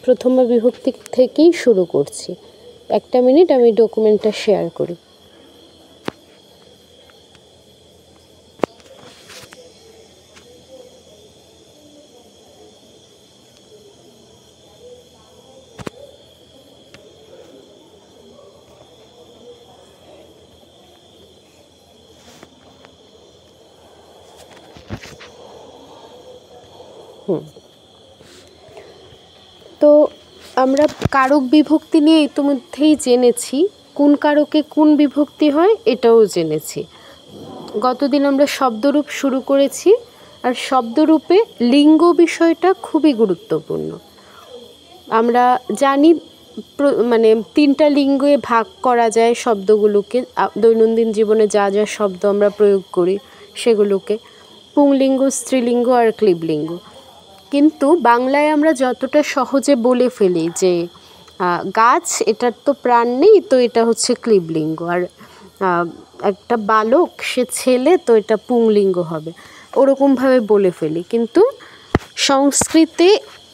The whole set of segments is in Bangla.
প্রথমা বিভক্তি থেকেই শুরু করছি। একটা মিনিট, আমি ডকুমেন্টটা শেয়ার করি। তো আমরা কারক বিভক্তি নিয়ে ইতিমধ্যেই জেনেছি, কোন কারকে কোন বিভক্তি হয় এটাও জেনেছি। গতদিন আমরা শব্দরূপ শুরু করেছি, আর শব্দরূপে লিঙ্গ বিষয়টা খুবই গুরুত্বপূর্ণ। আমরা জানি মানে 3টা লিঙ্গে ভাগ করা যায় শব্দগুলোকে, দৈনন্দিন জীবনে যা যা শব্দ আমরা প্রয়োগ করি সেগুলোকে, পুংলিঙ্গ, স্ত্রীলিঙ্গ আর ক্লীবলিঙ্গ। কিন্তু বাংলায় আমরা যতটা সহজে বলে ফেলি যে গাছ, এটার তো প্রাণ নেই, তো এটা হচ্ছে ক্লীবলিঙ্গ, আর একটা বালক, সে ছেলে, তো এটা পুংলিঙ্গ হবে, ওরকমভাবে বলে ফেলি। কিন্তু সংস্কৃতে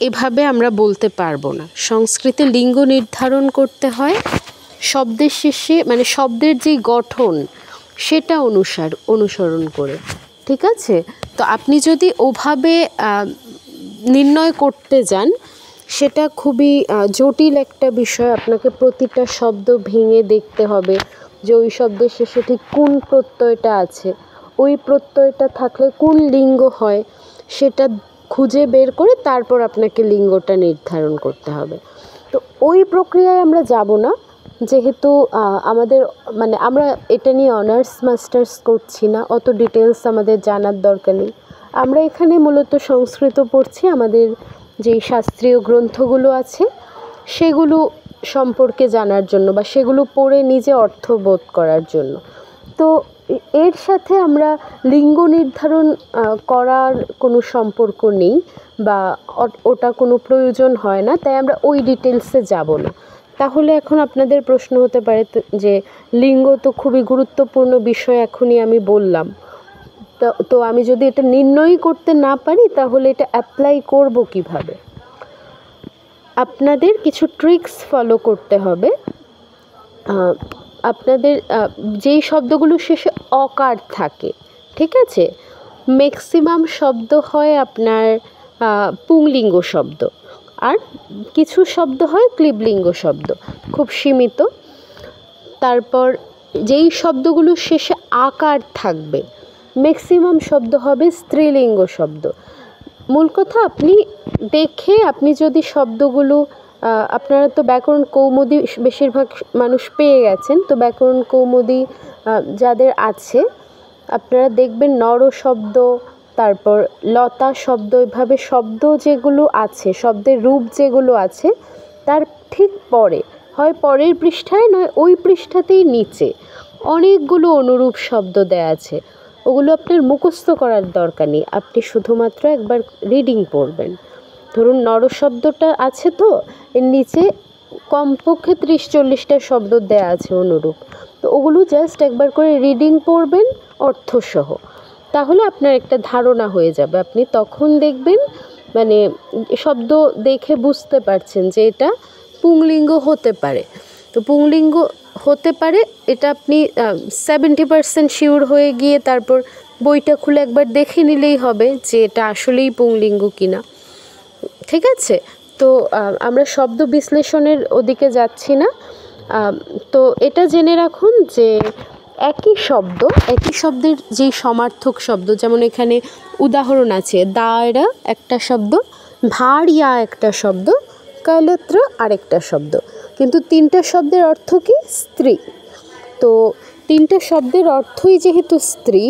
এভাবে আমরা বলতে পারবো না। সংস্কৃতে লিঙ্গ নির্ধারণ করতে হয় শব্দের শেষে, মানে শব্দের যে গঠন সেটা অনুসরণ করে, ঠিক আছে? তো আপনি যদি ওভাবে নির্ণয় করতে যান, সেটা খুবই জটিল একটা বিষয়। আপনাকে প্রতিটা শব্দ ভেঙে দেখতে হবে যে ওই শব্দের শেষে ঠিক কোন প্রত্যয়টা আছে, ওই প্রত্যয়টা থাকলে কোন লিঙ্গ হয়, সেটা খুঁজে বের করে তারপর আপনাকে লিঙ্গটা নির্ধারণ করতে হবে। তো ওই প্রক্রিয়ায় আমরা যাব না, যেহেতু আমাদের মানে আমরা এটা নিয়ে অনার্স মাস্টার্স করছি না, অত ডিটেলস আমাদের জানার দরকার নেই। আমরা এখানে মূলত সংস্কৃত পড়ছি, আমাদের যেই শাস্ত্রীয় গ্রন্থগুলো আছে সেগুলো সম্পর্কে জানার জন্য, বা সেগুলো পড়ে নিজে অর্থবোধ করার জন্য। তো এর সাথে আমরা লিঙ্গ নির্ধারণ করার কোনো সম্পর্ক নেই, বা ওটা কোনো প্রয়োজন হয় না, তাই আমরা ওই ডিটেলসে যাব না। তাহলে এখন আপনাদের প্রশ্ন হতে পারে যে লিঙ্গ তো খুবই গুরুত্বপূর্ণ বিষয়, এখনই আমি বললাম, তো আমি যদি এটা নির্ণয় করতে না পারি তাহলে এটা অ্যাপ্লাই করব কিভাবে? আপনাদের কিছু ট্রিক্স ফলো করতে হবে। আপনাদের যেই শব্দগুলো শেষে অকার থাকে, ঠিক আছে, ম্যাক্সিমাম শব্দ হয় আপনার পুংলিঙ্গ শব্দ, আর কিছু শব্দ হয় ক্লীবলিঙ্গ শব্দ, খুব সীমিত। তারপর যেই শব্দগুলো শেষে আকার থাকবে, ম্যাক্সিমাম শব্দ হবে স্ত্রীলিঙ্গ শব্দ। মূল কথা, আপনি যদি শব্দগুলো, আপনারা তো ব্যাকরণ কৌমুদী বেশিরভাগ মানুষ পেয়ে গেছেন, তো ব্যাকরণ কৌমুদী যাদের আছে, আপনারা দেখবেন নর শব্দ, তারপর লতা শব্দ, এভাবে শব্দ যেগুলো আছে, শব্দের রূপ যেগুলো আছে, তার ঠিক পরে, হয় পরের পৃষ্ঠায় নয় ওই পৃষ্ঠাতেই নিচে অনেকগুলো অনুরূপ শব্দ দেয়া আছে। ওগুলো আপনার মুখস্থ করার দরকার নেই, আপনি শুধুমাত্র একবার রিডিং পড়বেন। ধরুন নর শব্দটা আছে, তো এর নিচে কমপক্ষে 30-40টা শব্দ দেয়া আছে অনুরূপ, তো ওগুলো জাস্ট একবার করে রিডিং পড়বেন অর্থসহ, তাহলে আপনার একটা ধারণা হয়ে যাবে। আপনি তখন দেখবেন মানে শব্দ দেখে বুঝতে পারছেন যে এটা পুংলিঙ্গ হতে পারে। তো পুংলিঙ্গ হতে পারে এটা আপনি 70% শিওর হয়ে গিয়ে তারপর বইটা খুলে একবার দেখে নিলেই হবে যে এটা আসলেই পুংলিঙ্গ কিনা, ঠিক আছে? তো আমরা শব্দ বিশ্লেষণের ওদিকে যাচ্ছি না। তো এটা জেনে রাখুন যে একই শব্দের যেই সমার্থক শব্দ, যেমন এখানে উদাহরণ আছে, দায়রা একটা শব্দ, ভাড়িয়া একটা শব্দ, কালত্র আরেকটা শব্দ, কিন্তু 3টা শব্দের অর্থ কি? স্ত্রী। তো 3টা শব্দের অর্থই যেহেতু স্ত্রী,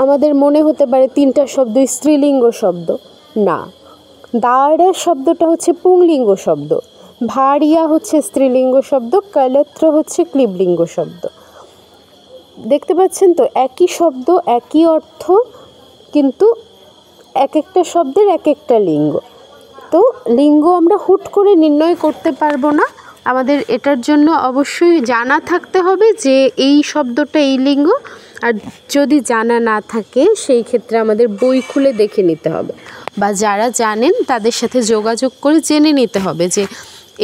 আমাদের মনে হতে পারে 3টা শব্দই স্ত্রীলিঙ্গ শব্দ। না, দায়রা শব্দটা হচ্ছে পুংলিঙ্গ শব্দ, ভাড়িয়া হচ্ছে স্ত্রীলিঙ্গ শব্দ, কালত্র হচ্ছে ক্লীবলিঙ্গ শব্দ। দেখতে পাচ্ছেন তো, একই শব্দ একই অর্থ, কিন্তু এক একটা শব্দের এক একটা লিঙ্গ। তো লিঙ্গ আমরা হুট করে নির্ণয় করতে পারবো না, আমাদের এটার জন্য অবশ্যই জানা থাকতে হবে যে এই শব্দটা এই লিঙ্গ, আর যদি জানা না থাকে সেই ক্ষেত্রে আমাদের বই খুলে দেখে নিতে হবে। বা যারা জানেন তাদের সাথে যোগাযোগ করে জেনে নিতে হবে যে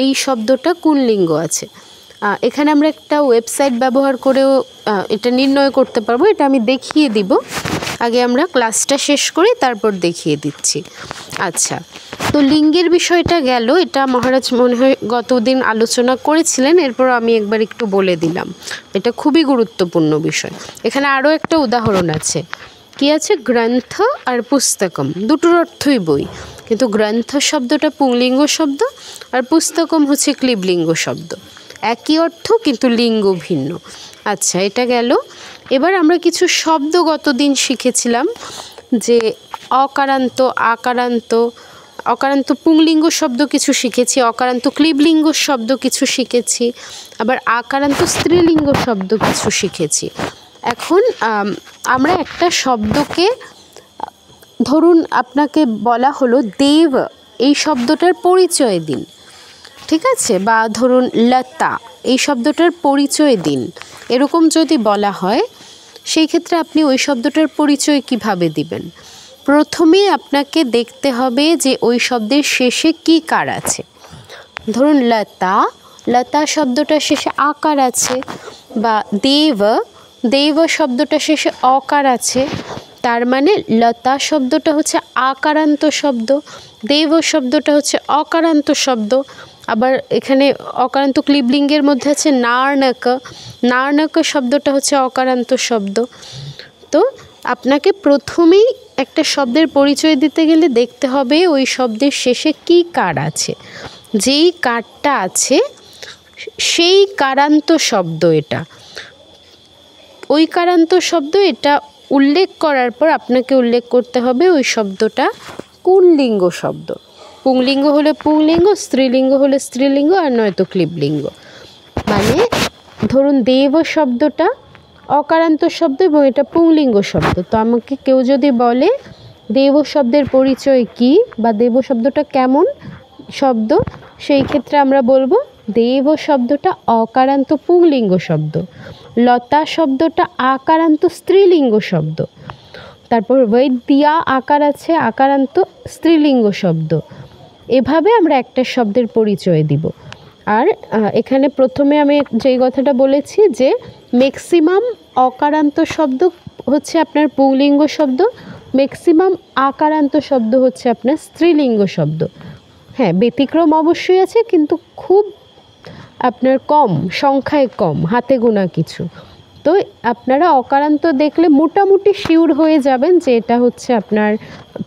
এই শব্দটা কোন লিঙ্গ আছে। এখানে আমরা একটা ওয়েবসাইট ব্যবহার করেও এটা নির্ণয় করতে পারবো, এটা আমি দেখিয়ে দিব। আগে আমরা ক্লাসটা শেষ করি, তারপর দেখিয়ে দিচ্ছি। আচ্ছা, তো লিঙ্গের বিষয়টা গেল, এটা মহারাজ মনে হয় গতদিন আলোচনা করেছিলেন, এরপর আমি একবার একটু বলে দিলাম। এটা খুবই গুরুত্বপূর্ণ বিষয়। এখানে আরও একটা উদাহরণ আছে, কি আছে? গ্রন্থ আর পুস্তকম, দুটোর অর্থই বই, কিন্তু গ্রন্থ শব্দটা পুংলিঙ্গ শব্দ আর পুস্তকম হচ্ছে ক্লিবলিঙ্গ শব্দ। একই অর্থ কিন্তু লিঙ্গ ভিন্ন। আচ্ছা, এটা গেল। এবার আমরা কিছু শব্দ গতদিন শিখেছিলাম, যে অকারান্ত, আকারান্ত, অকারান্ত পুংলিঙ্গ শব্দ কিছু শিখেছি, অকারান্ত ক্লিবলিঙ্গ শব্দ কিছু শিখেছি, আবার আকারান্ত স্ত্রীলিঙ্গ শব্দ কিছু শিখেছি। এখন আমরা একটা শব্দকে, ধরুন আপনাকে বলা হলো দেব, এই শব্দটার পরিচয় দিন, ঠিক আছে? বা ধরুন লতা, এই শব্দটার পরিচয় দিন, এরকম যদি বলা হয়, সেই ক্ষেত্রে আপনি ওই শব্দটার পরিচয় কিভাবে দিবেন? প্রথমে আপনাকে দেখতে হবে যে ওই শব্দের শেষে কী কার আছে। ধরুন লতা, লতা শব্দটার শেষে আকার আছে, বা দেব, দেব শব্দটা শেষে অকার আছে, তার মানে লতা শব্দটা হচ্ছে আকারান্ত শব্দ, দেব শব্দটা হচ্ছে অকারান্ত শব্দ। আবার এখানে অকারান্ত ক্লিবলিঙ্গের মধ্যে আছে নার্ণক, নার্ণক শব্দটা হচ্ছে অকারান্ত শব্দ। তো আপনাকে প্রথমেই একটা শব্দের পরিচয় দিতে গেলে দেখতে হবে ওই শব্দের শেষে কী কার আছে। যেই কারটা আছে সেই কারান্ত শব্দ এটা, ওই কারান্ত শব্দ, এটা উল্লেখ করার পর আপনাকে উল্লেখ করতে হবে ওই শব্দটা কোন লিঙ্গ শব্দ। পুংলিঙ্গ হলে পুংলিঙ্গ, স্ত্রীলিঙ্গ হলে স্ত্রীলিঙ্গ, আর নয়তো ক্লিবলিঙ্গ। মানে ধরুন দেব শব্দটা অকারান্ত শব্দ এবং এটা পুংলিঙ্গ শব্দ। তো আমাকে কেউ যদি বলে দেব শব্দের পরিচয় কি, বা দেব শব্দটা কেমন শব্দ, সেই ক্ষেত্রে আমরা বলবো দেব শব্দটা অকারান্ত পুংলিঙ্গ শব্দ, লতা শব্দটা আকারান্ত স্ত্রীলিঙ্গ শব্দ, তারপর বৈদ্যা আকার আছে, আকারান্ত স্ত্রীলিঙ্গ শব্দ। এভাবে আমরা একটা শব্দের পরিচয় দিব। আর এখানে প্রথমে আমি যেই কথাটা বলেছি যে ম্যাক্সিমাম অকারান্ত শব্দ হচ্ছে আপনার পুংলিঙ্গ শব্দ, ম্যাক্সিমাম আকারান্ত শব্দ হচ্ছে আপনার স্ত্রীলিঙ্গ শব্দ। হ্যাঁ, ব্যতিক্রম অবশ্যই আছে, কিন্তু খুব আপনার কম, সংখ্যায় কম, হাতে গোনা কিছু। তো আপনারা অকারান্ত দেখলে মোটামুটি শিওর হয়ে যাবেন যে এটা হচ্ছে আপনার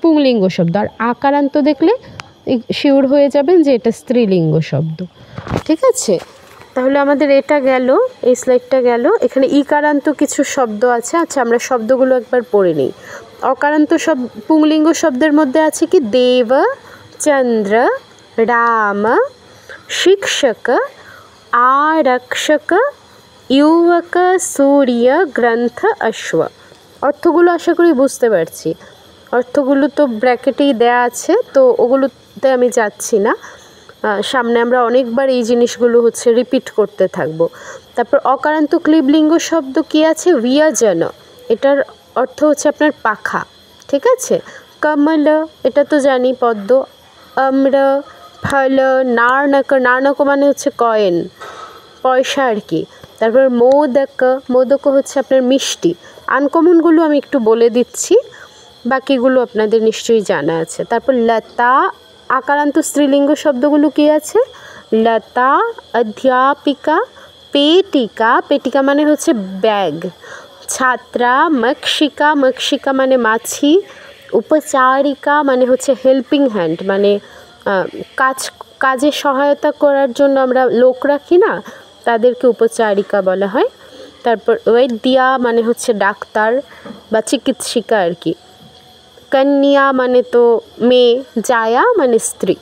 পুংলিঙ্গ শব্দ, আর আকারান্ত দেখলে শিওর হয়ে যাবেন যে এটা স্ত্রীলিঙ্গ শব্দ। ঠিক আছে, তাহলে আমাদের এটা গেল, এই স্লাইডটা গেল। এখানে ইকারান্ত কিছু শব্দ আছে। আচ্ছা, আমরা শব্দগুলো একবার পড়ে নিই। অকারান্ত পুংলিঙ্গ শব্দের মধ্যে আছে কি? দেব, চন্দ্র, রাম, শিক্ষক, আরক্ষক, युवक, सूर्य, ग्रंथ, अश्व। অর্থগুলো আশা করি বুঝতে পারছি। অর্থগুলো তো ব্র্যাকেটেই দেয়া আছে, তো ওগুলোতে আমি যাচ্ছি না। সামনে আমরা অনেকবার এই জিনিসগুলো হচ্ছে রিপিট করতে থাকবো। তারপর অকারান্ত ক্লিবলিঙ্গ শব্দ কি আছে? বিয়াজন, এটার অর্থ হচ্ছে আপনার পাখা। ঠিক আছে। কমল, এটা তো জানি, পদ্ম। আম্র, ফল, নার্ণক, নার্ণক মানে হচ্ছে কয়েন, পয়সা আর কি। তারপর মোদক, মোদক হচ্ছে আপনার মিষ্টি। আনকমনগুলো আমি একটু বলে দিচ্ছি, বাকিগুলো আপনাদের নিশ্চয়ই জানা আছে। তারপর লতা, আকারান্ত স্ত্রীলিঙ্গ শব্দগুলো কি আছে? লতা, অধ্যাপিকা, পেটিকা, পেটিকা মানে হচ্ছে ব্যাগ। ছাত্রা, মক্ষিকা, মক্ষিকা মানে মাছি। উপচারিকা মানে হচ্ছে হেল্পিং হ্যান্ড, মানে কাজে সহায়তা করার জন্য আমরা লোক রাখি না, তাদেরকে উপচারিকা বলা হয়। তারপর বৈদ্যা মানে হচ্ছে ডাক্তার বা চিকিৎসিকা আর কি। কন্যা মানে তো মেয়ে, জায়া মানে স্ত্রী।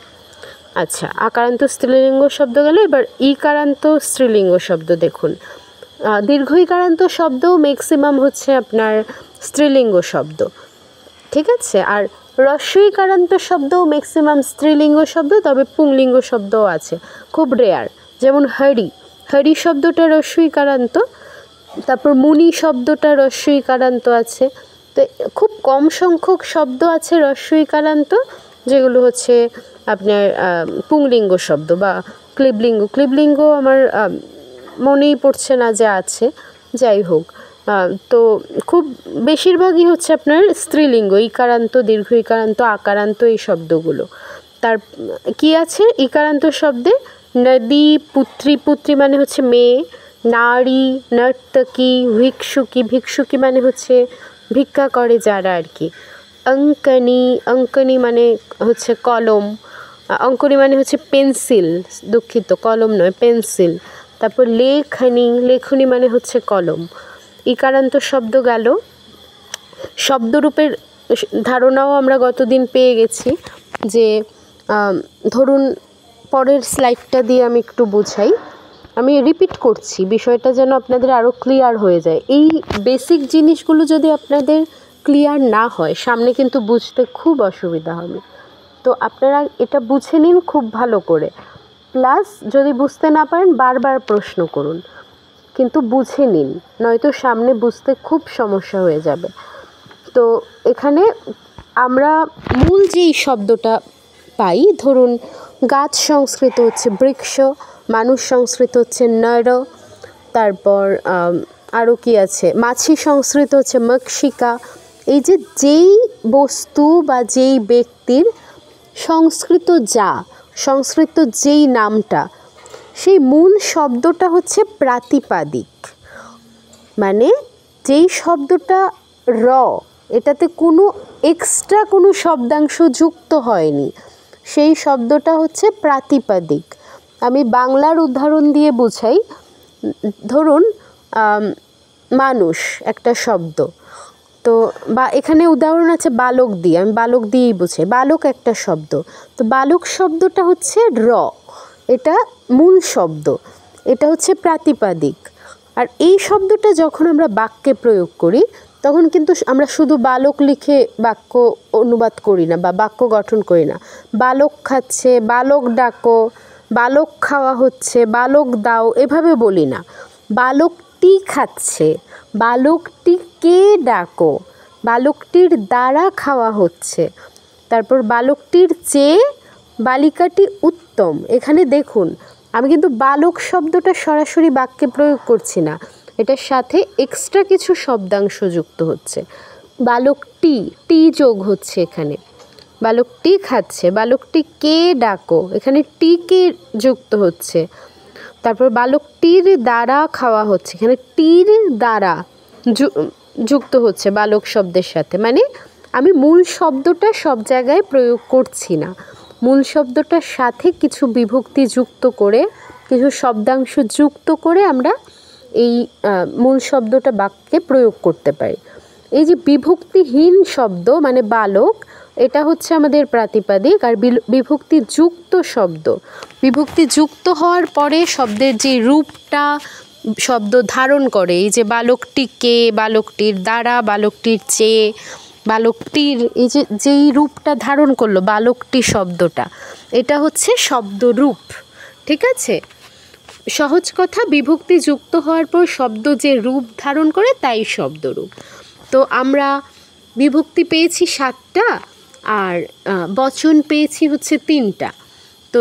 আচ্ছা, আকারান্ত স্ত্রীলিঙ্গ শব্দ গেল। এবার ইকারান্ত স্ত্রীলিঙ্গ শব্দ দেখুন। দীর্ঘ ইকারান্ত শব্দ ম্যাক্সিমাম হচ্ছে আপনার স্ত্রীলিঙ্গ শব্দ। ঠিক আছে। আর হ্রস্ব ইকারান্ত শব্দ ম্যাক্সিমাম স্ত্রীলিঙ্গ শব্দ, তবে পুংলিঙ্গ শব্দও আছে, খুব রেয়ার। যেমন হরি, হরি শব্দটা হ্রস্ব ইকারান্ত। তারপর মুনি শব্দটা হ্রস্ব ইকারান্ত আছে। তো তো খুব কম সংখ্যক শব্দ আছে হ্রস্ব ইকারান্ত, যেগুলো হচ্ছে আপনার পুংলিঙ্গ শব্দ বা ক্লীবলিঙ্গ। ক্লীবলিঙ্গ আমার মনেই পড়ছে না যে আছে, যাই হোক। তো খুব বেশিরভাগই হচ্ছে আপনার স্ত্রীলিঙ্গ, ইকারান্ত, দীর্ঘ ইকারান্ত, আকারান্ত, এই শব্দগুলো। তার কি আছে ইকারান্ত শব্দে? নদী, পুত্রী, পুত্রী মানে হচ্ছে মেয়ে, নারী, নর্তকী, ভিক্ষুকী, ভিক্ষুকী মানে হচ্ছে ভিক্ষা করে যারা আর কি, অঙ্কনী, অঙ্কনী মানে হচ্ছে কলম, অঙ্কনী মানে হচ্ছে পেন্সিল, দুঃখিত কলম নয় পেন্সিল। তারপর লেখনী, লেখনী মানে হচ্ছে কলম। ইকারান্ত শব্দ গেল। শব্দরূপের ধারণাও আমরা গতদিন পেয়ে গেছি, যে ধরুন পরের স্লাইডটা দিয়ে আমি একটু বোঝাই, আমি রিপিট করছি বিষয়টা যেন আপনাদের আরও ক্লিয়ার হয়ে যায়। এই বেসিক জিনিসগুলো যদি আপনাদের ক্লিয়ার না হয় সামনে কিন্তু বুঝতে খুব অসুবিধা হবে। তো আপনারা এটা বুঝে নিন খুব ভালো করে, প্লাস যদি বুঝতে না পারেন বারবার প্রশ্ন করুন, কিন্তু বুঝে নিন, নয়তো সামনে বুঝতে খুব সমস্যা হয়ে যাবে। তো এখানে আমরা মূল যেই শব্দটা পাই, ধরুন গাছ সংস্কৃত হচ্ছে বৃক্ষ, মানুষ সংস্কৃত হচ্ছে নর, তারপর আরও কি আছে, মাছি সংস্কৃত হচ্ছে মক্ষিকা। এই যে যেই বস্তু বা যেই ব্যক্তির সংস্কৃত সংস্কৃত যেই নামটা, সেই মূল শব্দটা হচ্ছে প্রাতিপাদিক। মানে যেই শব্দটা র, এটাতে কোনো এক্সট্রা কোনো শব্দাংশ যুক্ত হয়নি, সেই শব্দটা হচ্ছে প্রাতিপাদিক। আমি বাংলার উদাহরণ দিয়ে বুঝাই। ধরুন মানুষ একটা শব্দ, তো বা এখানে উদাহরণ আছে বালক দিয়ে, আমি বালক দিয়েই বুঝাই। বালক একটা শব্দ, তো বালক শব্দটা হচ্ছে র, এটা মূল শব্দ, এটা হচ্ছে প্রাতিপাদিক। আর এই শব্দটা যখন আমরা বাক্যে প্রয়োগ করি তখন কিন্তু আমরা শুধু বালক লিখে বাক্য অনুবাদ করি না বা বাক্য গঠন করি না। বালক খাচ্ছে, বালক ডাকো, বালক খাওয়া হচ্ছে, বালক দাও, এভাবে বলি না। বালকটি খাচ্ছে, বালকটিকে ডাকো, বালকটির দ্বারা খাওয়া হচ্ছে, তারপর বালকটির চেয়ে বালিকাটি উত্তম। এখানে দেখুন আমি কিন্তু বালক শব্দটা সরাসরি বাক্যে প্রয়োগ করছি না, এটার সাথে এক্সট্রা কিছু শব্দাংশ যুক্ত হচ্ছে। বালকটি, টি যোগ হচ্ছে এখানে। বালকটি খাচ্ছে, বালকটিকে ডাকো, এখানে টিকে যুক্ত হচ্ছে। তারপর বালকটির দ্বারা খাওয়া হচ্ছে, এখানে টির দ্বারা যুক্ত হচ্ছে বালক শব্দের সাথে। মানে আমি মূল শব্দটা সব জায়গায় প্রয়োগ করছি না, মূল শব্দটার সাথে কিছু বিভক্তি যুক্ত করে, কিছু শব্দাংশ যুক্ত করে আমরা এই মূল শব্দটা বাক্যে প্রয়োগ করতে পারি। এই যে বিভক্তিহীন শব্দ মানে বালক, এটা হচ্ছে আমাদের প্রাতিপাদিক। আর বিভক্তি যুক্ত শব্দ, বিভক্তি যুক্ত হওয়ার পরে শব্দের যে রূপটা শব্দ ধারণ করে, এই যে বালকটিকে, বালকটির দ্বারা, বালকটির চেয়ে, বালকটির, এই যে যেই রূপটা ধারণ করলো বালকটি শব্দটা, এটা হচ্ছে শব্দরূপ। ঠিক আছে, সহজ কথা, বিভক্তি যুক্ত হওয়ার পর শব্দ যে রূপ ধারণ করে তাই শব্দরূপ। তো আমরা বিভক্তি পেয়েছি 7টা আর বচন পেয়েছি হচ্ছে 3টা। তো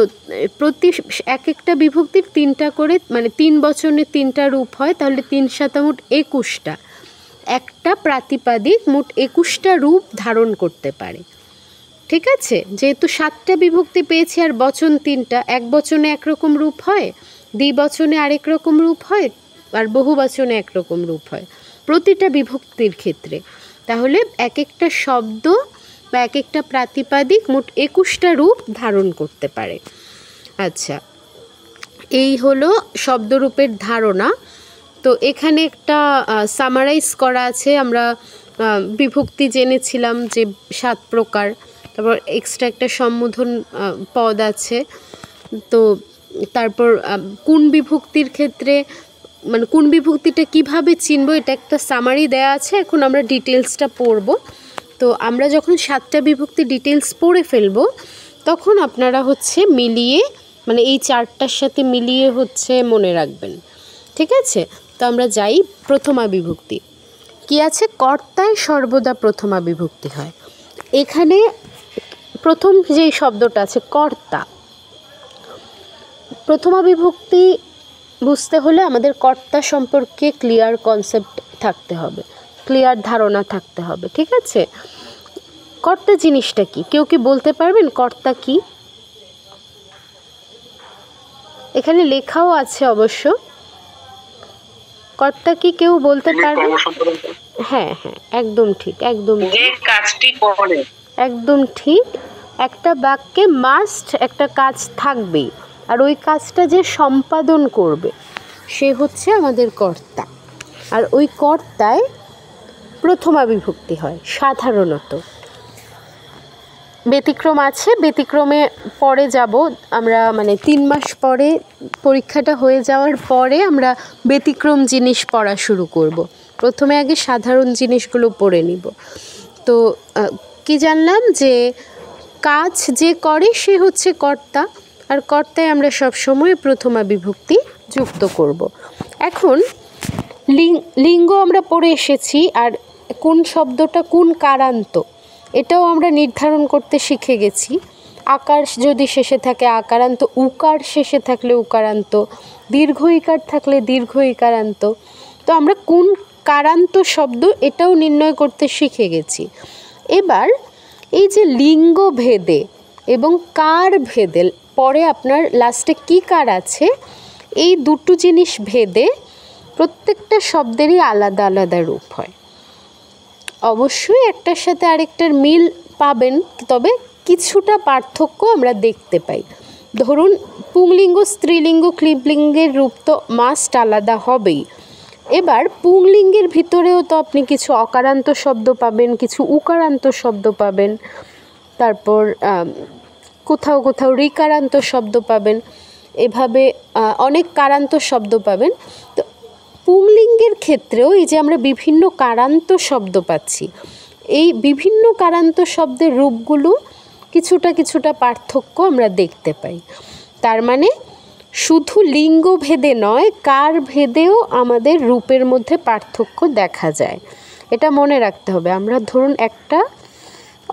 প্রতি এক একটা বিভক্তির 3টা করে, মানে 3 বচনে 3টা রূপ হয়, তাহলে 3 7 মোট 21টা। একটা প্রাতিপাদিক মোট 21টা রূপ ধারণ করতে পারে। ঠিক আছে, যেহেতু 7টা বিভক্তি পেয়েছি আর বচন 3টা, এক বচনে একরকম রূপ হয়, দ্বিবচনে আরেক রকম রূপ হয়, আর বহুবচনে একরকম রূপ হয় প্রতিটা বিভক্তির ক্ষেত্রে। তাহলে এক একটা শব্দ বা এক একটা প্রাতিপাদিক মোট 21টা রূপ ধারণ করতে পারে। আচ্ছা, এই হলো শব্দরূপের ধারণা। তো এখানে একটা সামারাইজ করা আছে। আমরা বিভক্তি জেনেছিলাম যে 7 প্রকার, তারপর এক্সট্রা একটা সম্বোধন পদ আছে। তো তারপর কোন বিভক্তির ক্ষেত্রে, মানে কোন বিভক্তিটা কিভাবে চিনবো, এটা একটা সামারি দেয়া আছে। এখন আমরা ডিটেলসটা পড়ব। তো আমরা যখন 7টা বিভক্তি ডিটেলস পড়ে ফেলবো তখন আপনারা হচ্ছে মিলিয়ে, মানে এই 4টার সাথে মিলিয়ে হচ্ছে মনে রাখবেন। ঠিক আছে, তো আমরা যাই প্রথমা বিভক্তি। কি আছে, কর্তায় সর্বদা প্রথমা বিভক্তি হয়। এখানে প্রথম যেই শব্দটা আছে কর্তা, প্রথমা বিভক্তি বুঝতে হলে আমাদের কর্তা সম্পর্কে ক্লিয়ার কনসেপ্ট থাকতে হবে, ক্লিয়ার ধারণা থাকতে হবে, ঠিক আছে? কর্তা জিনিসটা কি, কেউ কি বলতে পারবেন কর্তা কি? এখানে লেখাও আছে অবশ্য, কর্তা কি কেউ বলতে পারবে? হ্যাঁ হ্যাঁ, একদম ঠিক, একদম কাজটি করে, একদম ঠিক। একটা বাক্যে মাস্ট একটা কাজ থাকবেই, আর ওই কাজটা যে সম্পাদন করবে সে হচ্ছে আমাদের কর্তা। আর ওই কর্তায় প্রথমা বিভক্তি হয় সাধারণত। ব্যতিক্রম আছে, ব্যতিক্রমে পরে যাব আমরা, মানে 3 মাস পরে পরীক্ষাটা হয়ে যাওয়ার পরে আমরা ব্যতিক্রম জিনিস পড়া শুরু করব। প্রথমে আগে সাধারণ জিনিসগুলো পড়ে নিব। তো কি জানলাম যে কাজ যে করে সে হচ্ছে কর্তা, আর কর্তায় আমরা সব সময় প্রথমা বিভক্তি যুক্ত করব। এখন লিঙ্গ আমরা পড়ে এসেছি, আর কোন শব্দটা কোন কারান্ত এটাও আমরা নির্ধারণ করতে শিখে গেছি। আকার যদি শেষে থাকে আকারান্ত, উকার শেষে থাকলে উকারান্ত, দীর্ঘ ইকার থাকলে দীর্ঘ ইকারান্ত। তো আমরা কোন কারান্ত শব্দ এটাও নির্ণয় করতে শিখে গেছি। এবার এই যে লিঙ্গ ভেদে এবং কার ভেদে, পরে আপনার লাস্টে কী কার আছে, এই দুটো জিনিস ভেদে প্রত্যেকটা শব্দেরই আলাদা আলাদা রূপ হয়। অবশ্যই একটার সাথে আরেকটার মিল পাবেন, তবে কিছুটা পার্থক্য আমরা দেখতে পাই। ধরুন পুংলিঙ্গ, স্ত্রীলিঙ্গ, ক্লিবলিঙ্গের রূপ তো মাস্ট আলাদা হবেই। এবার পুংলিঙ্গের ভিতরেও তো আপনি কিছু অকারান্ত শব্দ পাবেন, কিছু উকারান্ত শব্দ পাবেন, তারপর কোথাও কোথাও ঋকারান্ত শব্দ পাবেন, এভাবে অনেক কারান্ত শব্দ পাবেন। তো পুংলিঙ্গের ক্ষেত্রেও এই যে আমরা বিভিন্ন কারান্ত শব্দ পাচ্ছি, এই বিভিন্ন কারান্ত শব্দের রূপগুলো কিছুটা কিছুটা পার্থক্য আমরা দেখতে পাই। তার মানে শুধু লিঙ্গ ভেদে নয়, কার ভেদেও আমাদের রূপের মধ্যে পার্থক্য দেখা যায়। এটা মনে রাখতে হবে। আমরা ধরুন একটা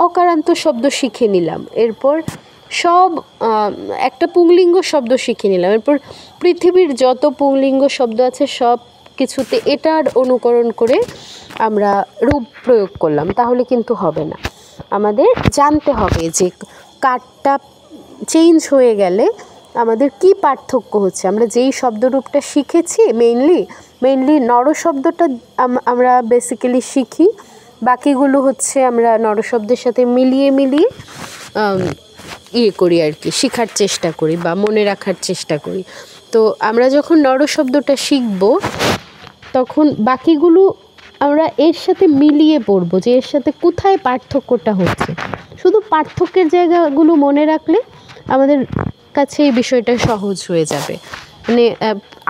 অকারান্ত শব্দ শিখে নিলাম, এরপর একটা পুংলিঙ্গ শব্দ শিখে নিলাম, এরপর পৃথিবীর যত পুংলিঙ্গ শব্দ আছে সব কিছুতে এটার অনুকরণ করে আমরা রূপ প্রয়োগ করলাম, তাহলে কিন্তু হবে না। আমাদের জানতে হবে যে কারটা চেঞ্জ হয়ে গেলে আমাদের কি পার্থক্য হচ্ছে। আমরা যেই শব্দরূপটা শিখেছি মেইনলি নর শব্দটা আমরা বেসিক্যালি শিখি, বাকিগুলো হচ্ছে আমরা নর শব্দের সাথে মিলিয়ে করি আর কি, শেখার চেষ্টা করি বা মনে রাখার চেষ্টা করি। তো আমরা যখন নর শব্দটা শিখব তখন বাকিগুলো আমরা এর সাথে মিলিয়ে পড়ব যে এর সাথে কোথায় পার্থক্যটা হচ্ছে। শুধু পার্থক্যের জায়গাগুলো মনে রাখলে আমাদের কাছে এই বিষয়টা সহজ হয়ে যাবে। মানে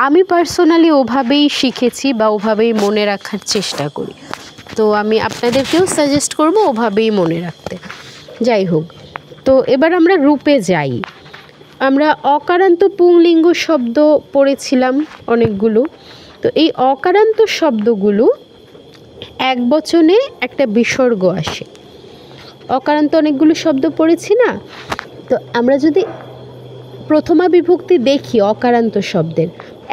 আমি পার্সোনালি ওভাবেই শিখেছি বা ওভাবেই মনে রাখার চেষ্টা করি। তো আমি আপনাদেরকেও সাজেস্ট করব ওভাবেই মনে রাখতে। যাই হোক, তো এবার আমরা রূপে যাই। আমরা অকারান্ত পুংলিঙ্গ শব্দ পড়েছিলাম অনেকগুলো। তো এই অকারান্ত শব্দগুলো এক বচনে একটা বিসর্গ আসে। অকারান্ত অনেকগুলো শব্দ পড়েছি না, তো আমরা যদি প্রথমা বিভক্তি দেখি অকারান্ত শব্দের,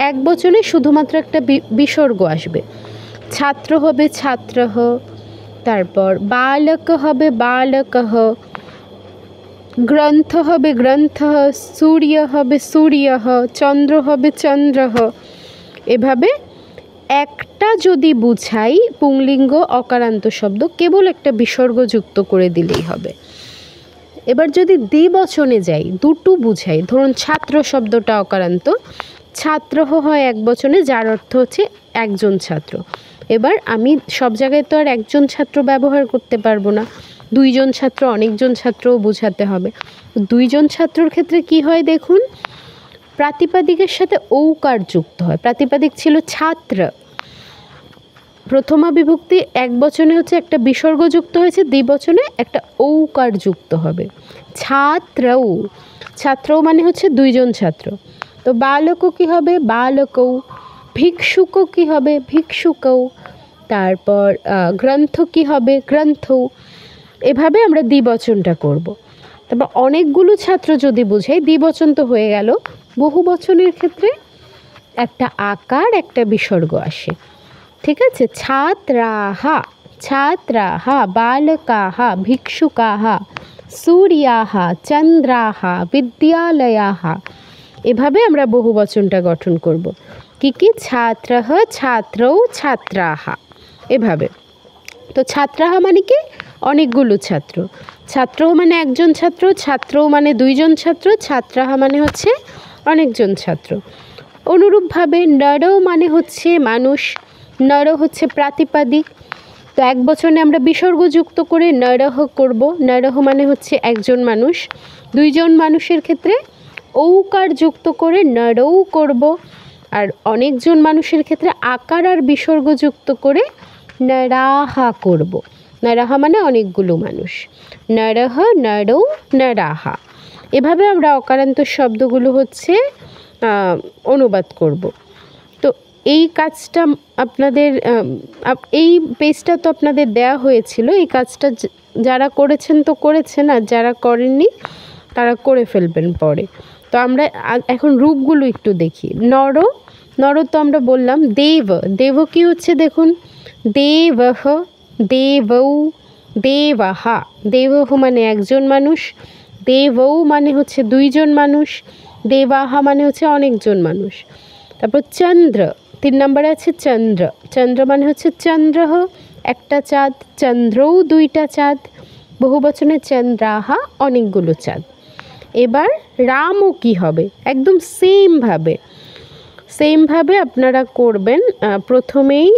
এক বচনে শুধুমাত্র একটা বিসর্গ আসবে। ছাত্র হবে ছাত্রহ, তারপর বালক হবে বালকহ, গ্রন্থ হবে গ্রন্থঃ, সূর্য হবে সূর্যঃ, চন্দ্র হবে চন্দ্রঃ। এভাবে একটা যদি বুঝাই পুংলিঙ্গ অকারান্ত শব্দ, কেবল একটা বিসর্গ যুক্ত করে দিলেই হবে। এবার যদি দ্বিবচনে যাই, দুটো বুঝাই, ধরুন ছাত্র শব্দটা অকারান্ত, ছাত্রহ হয় এক বচনে, যার অর্থ হচ্ছে একজন ছাত্র। এবার আমি সব জায়গায় তো আর একজন ছাত্র ব্যবহার করতে পারবো না, দুইজন ছাত্র, অনেকজন ছাত্রও বোঝাতে হবে। দুইজন ছাত্রর ক্ষেত্রে কি হয় দেখুন, প্রাতিপাদিকের সাথে ঔকার যুক্ত হয়। প্রাতিপাদিক ছিল ছাত্র, প্রথমা বিভক্তি এক বচনে হচ্ছে একটা বিসর্গ যুক্ত হয়েছে, দ্বিবচনে একটা ঔকার যুক্ত হবে। ছাত্রৌ, ছাত্রৌ মানে হচ্ছে দুইজন ছাত্র। তো বালকও কি হবে বালকৌ, ভিক্ষুকও কি হবে ভিক্ষুকৌ, তারপর গ্রন্থ কি হবে, গ্রন্থ। এভাবে আমরা দ্বিবচনটা করব। তারপর অনেকগুলো ছাত্র যদি বোঝাই, দ্বিবচন তো হয়ে গেল। বহু বচনের ক্ষেত্রে একটা আকার, একটা বিসর্গ আসে, ঠিক আছে। ছাত্রাহা, ছাত্রাহা, বালকাহা, ভিক্ষুকাহা, সূর্যাহা, চন্দ্রাহা, বিদ্যালয়াহা। এভাবে আমরা বহু বচনটা গঠন করব। কি ছাত্রহ, ছাত্রৌ, ছাত্রাহা, এভাবে। তো ছাত্রাহা মানে কি, অনেকগুলো ছাত্র। ছাত্রও মানে একজন ছাত্র, ছাত্রও মানে দুইজন ছাত্র, ছাত্রাহা মানে হচ্ছে অনেকজন ছাত্র। অনুরূপভাবে নর মানে হচ্ছে মানুষ, নর হচ্ছে প্রাতিপাদিক। তো এক বচনে আমরা বিসর্গ যুক্ত করে নরহ করব। নরহ মানে হচ্ছে একজন মানুষ। দুইজন মানুষের ক্ষেত্রে ঔকার যুক্ত করে নরৌ করব। আর অনেকজন মানুষের ক্ষেত্রে আকার আর বিসর্গ যুক্ত করে নরাহা করব। নরাহা মানে অনেকগুলো মানুষ। নরহ, নরৌ, নরাহা। এভাবে আমরা অকারান্ত শব্দগুলো হচ্ছে অনুবাদ করব। তো এই কাজটা আপনাদের, এই পেজটা তো আপনাদের দেয়া হয়েছিল। এই কাজটা যারা করেছেন তো করেছেন, আর যারা করেননি তারা করে ফেলবেন পরে। তো আমরা এখন রূপগুলো একটু দেখি। নর, নর তো আমরা বললাম। দেব, দেব কি হচ্ছে দেখুন, দেবহ, দেবৌ, দেবাহা। দেবহ মানে একজন মানুষ, দেবৌ মানে হচ্ছে দুইজন মানুষ, দেবাহা মানে হচ্ছে অনেকজন মানুষ। তারপর চন্দ্র, 3 নম্বরে আছে চন্দ্র। চন্দ্র মানে হচ্ছে চন্দ্রহ, একটা চাঁদ, চন্দ্রৌ দুইটা চাঁদ। বহু বচনে চন্দ্রাহা, অনেকগুলো চাঁদ। এবার রামও কি হবে, একদম সেমভাবে আপনারা করবেন। প্রথমেই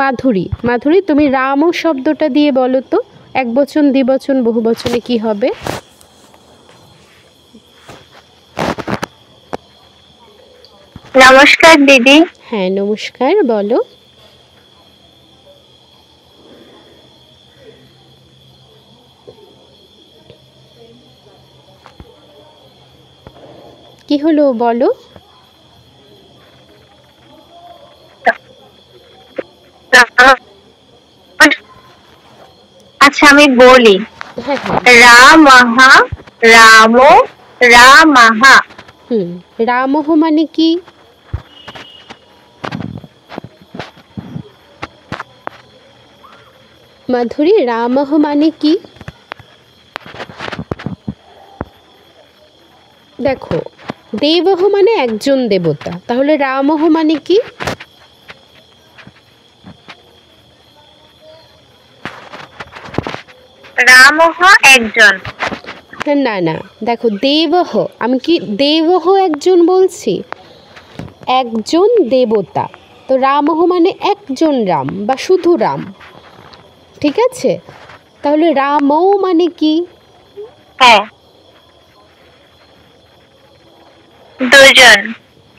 মাধুরী, মাধুরী তুমি রামও শব্দটা দিয়ে বলো তো, এক বচন, দ্বিবচন, বহু বচনে কি হবে? নমস্কার দিদি। হ্যাঁ নমস্কার, বলো। কি হলো বলো। আচ্ছা আমি বলি। হ্যাঁ হ্যাঁ। রামহা, রামো, রামাহা। রামহ মানে কি? মাধুরী, রামহ মানে কি? দেখো, দেবহ মানে একজন দেবতা, তাহলে রামহ মানে কি? রামহ একজন। না না, দেখো দেবহ, আমি কি দেবহ একজন বলছি? একজন দেবতা। তো রামহ মানে একজন রাম বা শুধু রাম, ঠিক আছে। তাহলে রামও মানে কি? হ্যাঁ, দুজন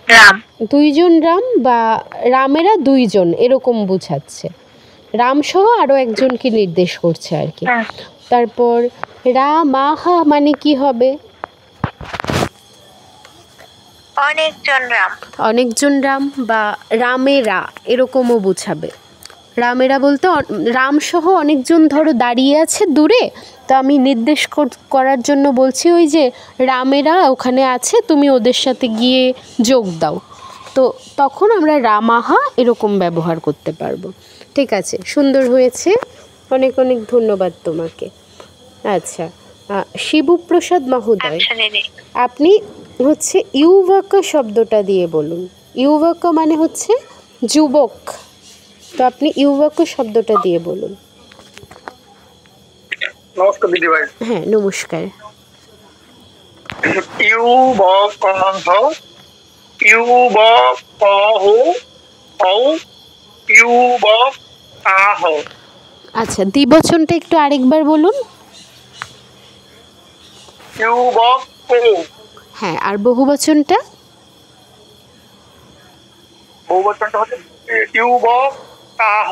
রাম। দুইজন রাম বা রামেরা দুইজন, এরকম বোঝাচ্ছে। রামসহ আরও একজনকে নির্দেশ করছে আর কি। তারপর রামাহা মানে কি হবে? অনেকজন রাম। অনেকজন রাম বা রামেরা, এরকমও বোঝাবে। রামেরা বলতে রামসহ অনেকজন ধরো দাঁড়িয়ে আছে দূরে, তো আমি নির্দেশ করার জন্য বলছি ওই যে রামেরা ওখানে আছে, তুমি ওদের সাথে গিয়ে যোগ দাও। তো তখন আমরা রামাহা এরকম ব্যবহার করতে পারবো। ঠিক আছে, সুন্দর হয়েছে, অনেক অনেক ধন্যবাদ তোমাকে। আচ্ছা, শিবপ্রসাদ মহোদয়, আপনি হচ্ছে ইউবক শব্দটা দিয়ে বলুন। ইউবক মানে হচ্ছে যুবক, তো আপনি ইউবক শব্দটা দিয়ে বলুন। নমস্কার দিদি ভাই। হ্যাঁ নমস্কার। ইউবকহ, ইউবকহ, ইউবকাহ। আচ্ছা, দ্বিবচনটা একটু আরেকবার বলুন। ইউবক। হ্যাঁ, আর বহুবচনটা? বহুবচনটা হচ্ছে ইউবকাহ।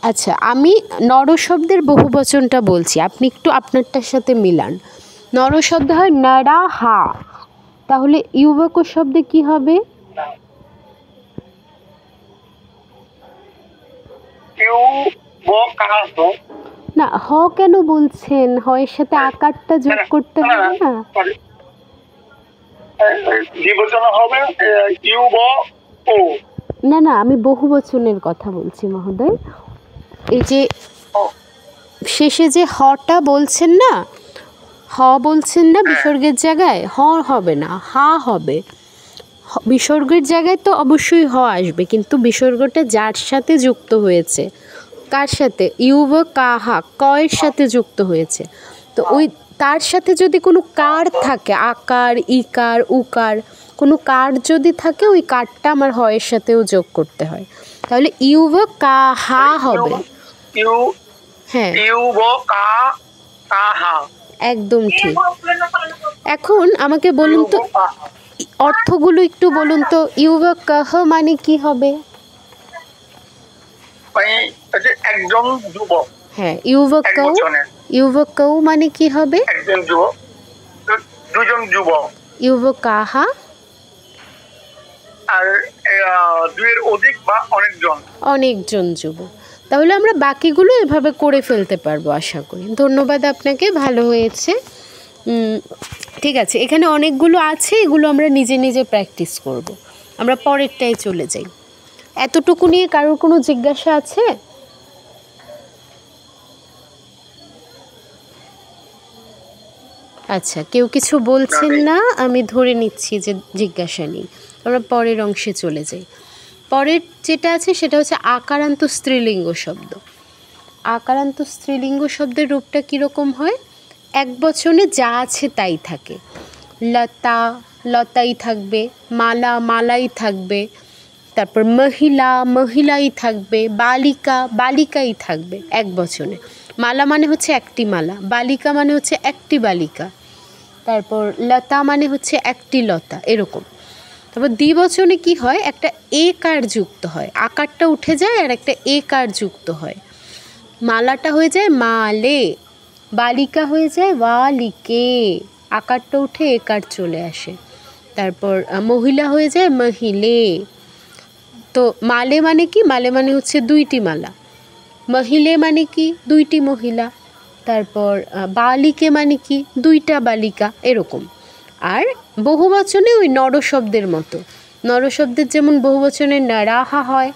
আচ্ছা, আমি নর শব্দের বহুবচনটা বলছি, আপনি একটু আপনারটার সাথে মিলান। নর শব্দ হয় নরাহা, তাহলে ইউবক শব্দে কি হবে? ইউ ব কা হ। না, হ কেন বলছেন? হয়ের সাথে আকারটা যোগ করতে হবে না? sorry, দ্বিবচন হবে ইউ ব ও। না না, আমি বহুবচনের কথা বলছি মহোদয়। এই যে ও, শেষে যে হটা বলছেন না, হ বলছেন না বিসর্গের জায়গায়, হ হবে না, হা হবে। বিসর্গের জায়গায় তো অবশ্যই হ আসবে, কিন্তু বিসর্গটা যার সাথে যুক্ত হয়েছে, কার সাথে? ইউব কাহা, কয়ের সাথে যুক্ত হয়েছে। তো ওই তার সাথে যদি কোনো কার থাকে, আকার, ইকার, উকার, কোনো কার যদি থাকে, ওই কারটা আমার হয়ের সাথেও যোগ করতে হয়। তাহলে ইউব কাহা হবে। ইউ হ্যাঁ, ইউ ব কা কা হা। একদম ঠিক। এখন আমাকে বলুন তো, অর্থগুলো একটু বলুন তো। ইউব কাহ মানে কি হবে? মানে হচ্ছে একজন যুবক। হ্যাঁ, ইউব কাউ। একবচনে ইউব কাউ মানে কি হবে? একজন যুবক, দুজন যুবক। ইউব কাহা আর দুইয়ের অধিক বা অনেকজন। অনেকজন যুবক। তাহলে আমরা বাকিগুলো এভাবে করে ফেলতে পারবো আশা করি। ধন্যবাদ আপনাকে, ভালো হয়েছে। ঠিক আছে, এখানে অনেকগুলো আছে, এগুলো আমরা নিজে নিজে প্র্যাকটিস করব। আমরা পরেরটায় চলে যাই। এতটুকু নিয়ে কারোর কোনো জিজ্ঞাসা আছে? আচ্ছা, কেউ কিছু বলছেন না, আমি ধরে নিচ্ছি যে জিজ্ঞাসা নেই। আমরা পরের অংশে চলে যাই। পরের যেটা আছে সেটা হচ্ছে আকারান্ত স্ত্রীলিঙ্গ শব্দ। আকারান্ত স্ত্রীলিঙ্গ শব্দের রূপটা কীরকম হয়? এক বচনে যা আছে তাই থাকে। লতা লতাই থাকবে, মালা মালাই থাকবে, তারপর মহিলা মহিলাই থাকবে, বালিকা বালিকাই থাকবে এক বচনে। মালা মানে হচ্ছে একটি মালা, বালিকা মানে হচ্ছে একটি বালিকা, তারপর লতা মানে হচ্ছে একটি লতা, এরকম। তারপর দ্বিবচনে কি হয়? একটা এ কার যুক্ত হয়, আকারটা উঠে যায় আর একটা এ কার যুক্ত হয়। মালাটা হয়ে যায় মালে, বালিকা হয়ে যায় বালিকে, আকারটা উঠে এ কার চলে আসে। তারপর মহিলা হয়ে যায় মহিলে। তো মালে মানে কি? মালে মানে হচ্ছে দুইটি মালা। মহিলে মানে কি? দুইটি মহিলা। তারপর বালিকে মানে কি? দুইটা বালিকা, এরকম। আর বহুবচনে ওই নরশব্দের মতো, নরশব্দের যেমন বহুবচনে নারাহা হয়,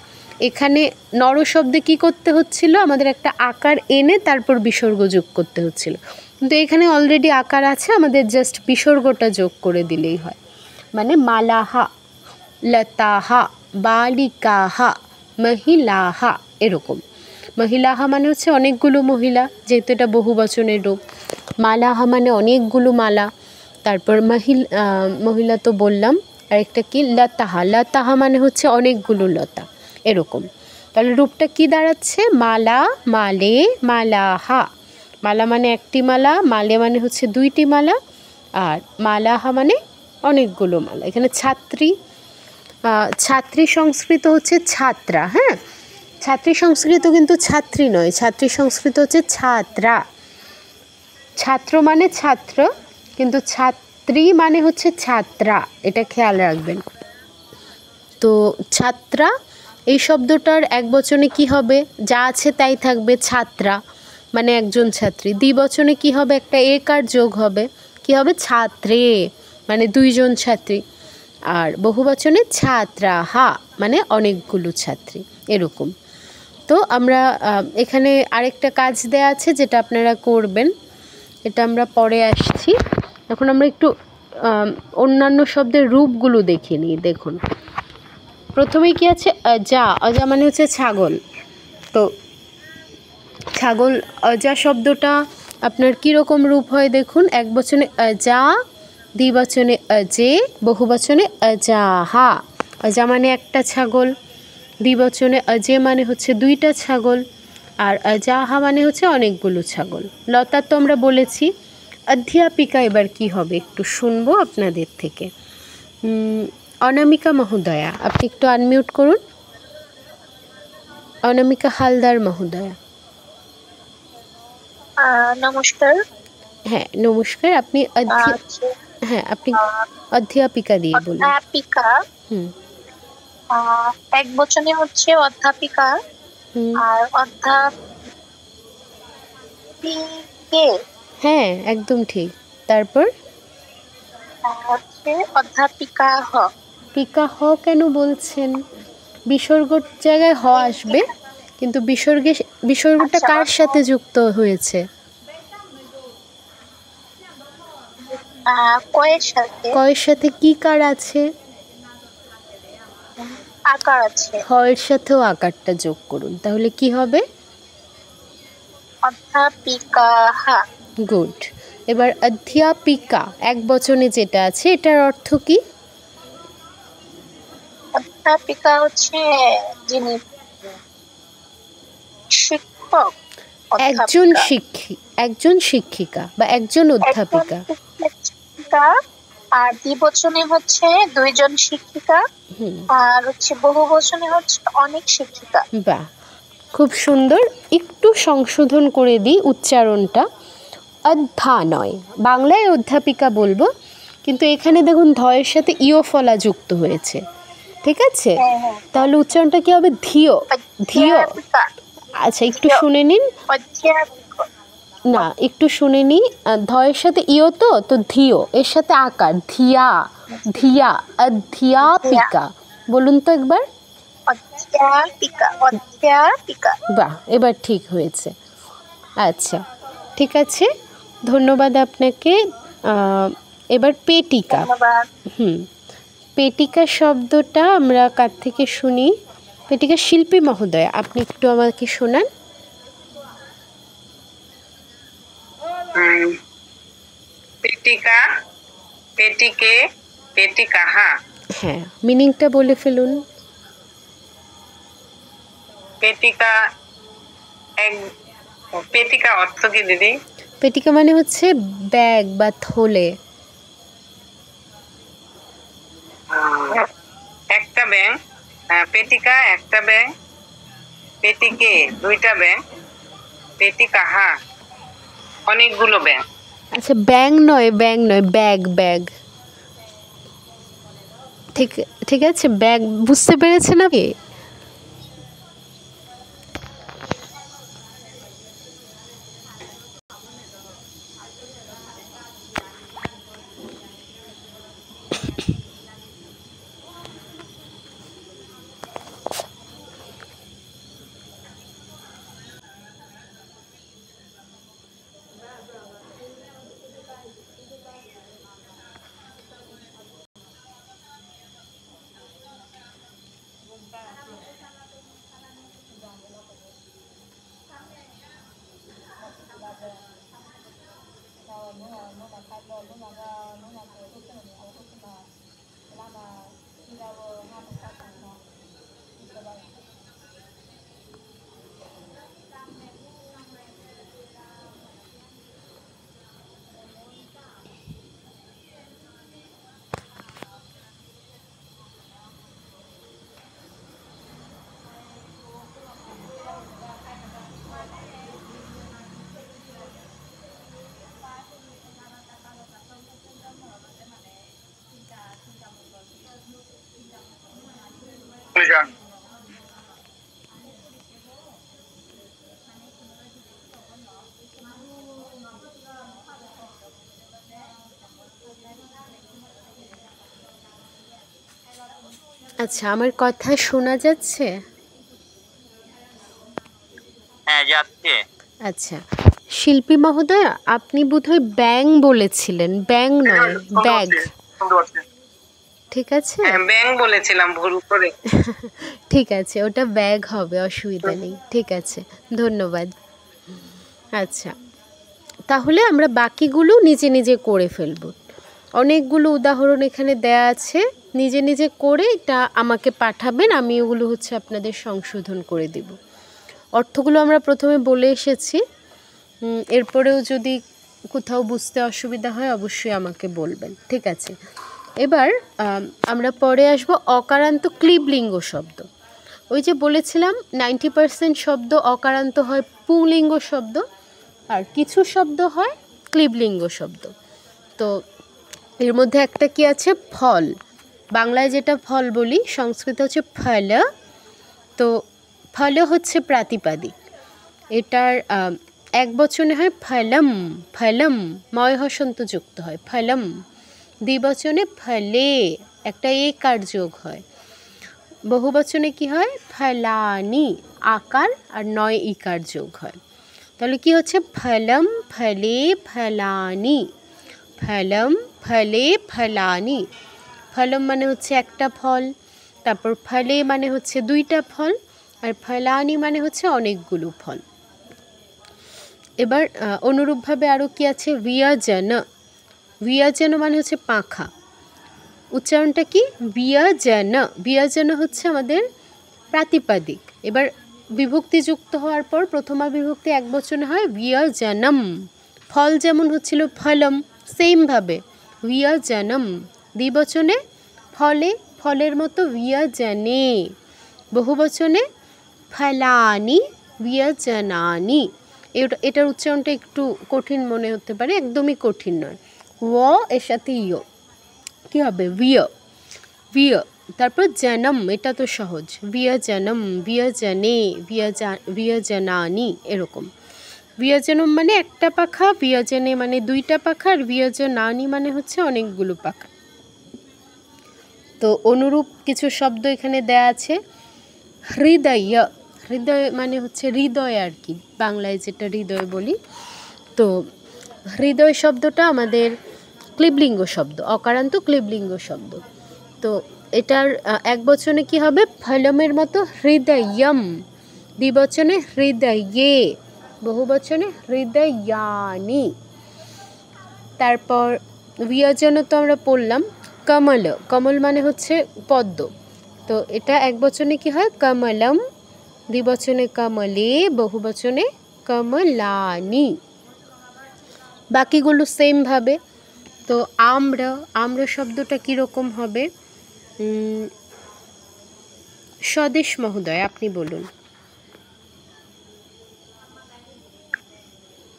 এখানে নরশব্দে কি করতে হচ্ছিল? আমাদের একটা আকার এনে তারপর বিসর্গ যোগ করতে হচ্ছিল, কিন্তু এখানে অলরেডি আকার আছে, আমাদের জাস্ট বিসর্গটা যোগ করে দিলেই হয়। মানে মালাহা, লতাহা, বালিকাহা, মহিলাহা, এরকম। মহিলাহা মানে হচ্ছে অনেকগুলো মহিলা, যেহেতু এটা বহুবচনের রূপ। মালাহা মানে অনেকগুলো মালা। তারপর মহিলা তো বললাম, আরেকটা কি? লতাহা, লতাহা মানে হচ্ছে অনেকগুলো লতা, এরকম। তাহলে রূপটা কি দাঁড়াচ্ছে? মালা মালে মালাহা। মালা মানে একটি মালা, মালে মানে হচ্ছে দুইটি মালা, আর মালাহা মানে অনেকগুলো মালা। এখানে ছাত্রী, ছাত্রী সংস্কৃত হচ্ছে ছাত্রা। হ্যাঁ, ছাত্রী সংস্কৃত কিন্তু ছাত্রী নয়, ছাত্রী সংস্কৃত হচ্ছে ছাত্রা। ছাত্র মানে ছাত্র, কিন্তু ছাত্রী মানে হচ্ছে ছাত্রা, এটা খেয়াল রাখবেন। তো ছাত্রা এই শব্দটার এক বচনে কি হবে? যা আছে তাই থাকবে, ছাত্রা মানে একজন ছাত্রী। দ্বিবচনে কি হবে? একটা একার যোগ হবে, কি হবে? ছাত্রে মানে দুইজন ছাত্রী। আর বহুবচনে ছাত্রাহা মানে অনেকগুলো ছাত্রী, এরকম। তো আমরা এখানে আরেকটা কাজ দেয়া আছে যেটা আপনারা করবেন, এটা আমরা পরে আসছি। এখন আমরা একটু অন্যান্য শব্দের রূপগুলো দেখে নিই। দেখুন, প্রথমেই কি আছে? অজা। অজা মানে হচ্ছে ছাগল। তো ছাগল, অজা শব্দটা আপনার কীরকম রূপ হয় দেখুন। এক বচনে অজা, দ্বিবচনে অজে, বহুবচনে অজাহা। অজা মানে একটা ছাগল, দ্বিবচনে অজে মানে হচ্ছে দুইটা ছাগল, আর অজাহা মানে হচ্ছে অনেকগুলো ছাগল। লতা তো আমরা বলেছি। অধ্যাপিকা এবার কি হবে একটু শুনবো আপনাদের থেকে। অনামিকা মহোদয়া, আপনি একটু আনমিউট করুন। অনামিকা হালদার মহোদয়া। নমস্কার। হ্যাঁ নমস্কার, আপনি হ্যাঁ আপনি অধ্যাপিকা দিয়ে বলুন। অধ্যাপিকা হুম এক বচনে হচ্ছে অধ্যাপিকা, হুম, আর অধ্যাপিকে হ্যাঁ একদম ঠিক। তারপর আর হচ্ছে অধ্যাপিকা হ। পিকা হ কেন বলছেন? বিসর্গর জায়গায় হ আসবে, কিন্তু বিসর্গটা আচ্ছা কার সাথে যুক্ত হয়েছে? কয়ের সাথে কয়ের সাথে কি কার আছে? আকার আছে। হ এর সাথেও আকারটা যোগ করুন, তাহলে কি হবে? অধ্যাপিকা হা। গুড। এবার অধ্যাপিকা এক বচনে যেটা আছে এটার অর্থ কি? অধ্যাপিকা হচ্ছে যিনি শিক্ষক। একজন অধ্যাপিকা একজন শিক্ষিকা বা একজন একজন অধ্যাপিকা। শিক্ষিকা। আর দ্বিবচনে হচ্ছে দুইজন শিক্ষিকা। হুম, আর হচ্ছে বহুবচনে হচ্ছে অনেক শিক্ষিকা। বাহ, খুব সুন্দর। একটু সংশোধন করে দিই উচ্চারণটা, অধ্যা নয়, বাংলায় অধ্যাপিকা বলবো, কিন্তু এখানে দেখুন ধয়ের সাথে ইও ফলা যুক্ত হয়েছে, ঠিক আছে? হ্যাঁ হ্যাঁ। তাহলে উচ্চারণটা কি হবে? ধিও। ধিও। অধ্যাপিকা। আচ্ছা একটু শুনে নিন। অধ্যাপিকা। না একটু শুনে নিই, ধয়ের সাথে ইও তো তো ধিও, এর সাথে আকার ধিয়া। ধিয়া, অধ্যাপিকা। বলুন তো একবার। অধ্যাপিকা। অধ্যাপিকা। বাহ, এবার ঠিক হয়েছে। আচ্ছা ঠিক আছে, ধন্যবাদ আপনাকে। এবার পেটিকা। ধন্যবাদ। হুম, পেটিকা শব্দটা আমরা কার থেকে শুনি? পেটিকা শিল্পী মহোদয়, আপনি একটু আমাকে শোনান। পেটিকা, পেটিকে, পেটিকাহা। হ্যাঁ, মিনিংটা বলে ফেলুন। পেটিকা এক পেটিকা অর্থ কি দিদি? পেটিকা মানে হচ্ছে ব্যাগ বা থলে। একটা ব্যাঙ, পেটিকা একটা ব্যাঙ, পেটিকে দুইটা ব্যাঙ, পেটিকাহা অনেকগুলো ব্যাঙ। আচ্ছা ব্যাং নয়, ব্যাগ ব্যাগ। ঠিক, ঠিক আছে, ব্যাগ বুঝতে পেরেছেন আপনি? নিশান। আচ্ছা আমার কথা শোনা যাচ্ছে? হ্যাঁ যাচ্ছে। আচ্ছা, শিল্পী মহোদয় আপনি বোধহয় ব্যাং বলেছিলেন, ব্যাং নয় ব্যাগ, শুনতে পাচ্ছি। ঠিক আছে? হ্যাঁ ব্যাঙ বলেছিলাম ভুল করে। ঠিক আছে, ওটা ব্যাগ হবে, অসুবিধা নেই, ঠিক আছে, ধন্যবাদ। আচ্ছা তাহলে আমরা বাকিগুলো নিজে নিজে করে ফেলব। অনেকগুলো উদাহরণ এখানে দেয়া আছে, নিজে নিজে করে এটা আমাকে পাঠাবেন, আমি ওগুলো হচ্ছে আপনাদের সংশোধন করে দেব। অর্থগুলো আমরা প্রথমে বলে এসেছি, এরপরেও যদি কোথাও বুঝতে অসুবিধা হয় অবশ্যই আমাকে বলবেন, ঠিক আছে? এবার আমরা পরে আসব অকারান্ত ক্লিবলিঙ্গ শব্দ। ওই যে বলেছিলাম 90% শব্দ অকারান্ত হয় পুংলিঙ্গ শব্দ, আর কিছু শব্দ হয় ক্লিবলিঙ্গ শব্দ। তো এর মধ্যে একটা কি আছে? ফল। বাংলায় যেটা ফল বলি, সংস্কৃতে হচ্ছে ফল। তো ফল হচ্ছে প্রাতিপাদিক, এটার এক বচনে হয় ফলম, ফলম ময় হসন্ত যুক্ত হয় ফলম। দ্বিবচনে ফলে, একটা একার যোগ হয়। বহুবচনে কি হয়? ফলানি, আকার আর নয় ইকার যোগ হয়। তাহলে কি হচ্ছে? ফলম ফলে ফলানি, ফলম ফলে ফলানি। ফলম মানে হচ্ছে একটা ফল, তারপর ফলে মানে হচ্ছে দুইটা ফল, আর ফলানি মানে হচ্ছে অনেকগুলো ফল। এবার অনুরূপভাবে আরও কি আছে? বিয়াজন, বিয়াজন মানে হচ্ছে পাখা। উচ্চারণটা কি? বিয়াজন, বিয়াজন হচ্ছে আমাদের প্রাতিপাদিক। এবার বিভক্তিযুক্ত হওয়ার পর প্রথমা বিভক্তি এক বচনে হয় বিয়াজনম। ফল যেমন হচ্ছিল ফলম, সেমভাবে বিয়াজনম। দ্বিবচনে ফলে, ফলের মতো বিয়াজনে। বহুবচনে ফলানি বিয়াজনানি। এটার উচ্চারণটা একটু কঠিন মনে হতে পারে, একদমই কঠিন নয়। ও এর সাথে ইয় কী হবে? বিয়, বিয়। তারপর জনম, এটা তো সহজ, বিয়জনম, বিয়জনে, বিয়জনানি, এরকম। বিয়জনম মানে একটা পাখা, বিয়জনে মানে দুইটা পাখা, আর বিয়জনানি মানে হচ্ছে অনেকগুলো পাখা। তো অনুরূপ কিছু শব্দ এখানে দেয়া আছে। হৃদয়, হৃদয় মানে হচ্ছে হৃদয় আর কি, বাংলায় যেটা হৃদয় বলি। তো হৃদয় শব্দটা আমাদের ক্লিবলিঙ্গ শব্দ, অকারান্ত ক্লিবলিঙ্গ শব্দ। তো এটার এক বচনে কি হবে? ফলমের মতো হৃদয়ম। দ্বিবচনে হৃদয়ে, বহুবচনে হৃদয়ানি। তারপর বিয়োজন তো আমরা পড়লাম। কমল, কমল মানে হচ্ছে পদ্ম। তো এটা এক বচনে কি হয়? কমলম। দ্বিবচনে কমলে, বহুবচনে কমলানি। বাকিগুলো সেমভাবে। তো আম্র, আম্র শব্দটা কীরকম হবে? স্বদেশ মহোদয়, আপনি বলুন।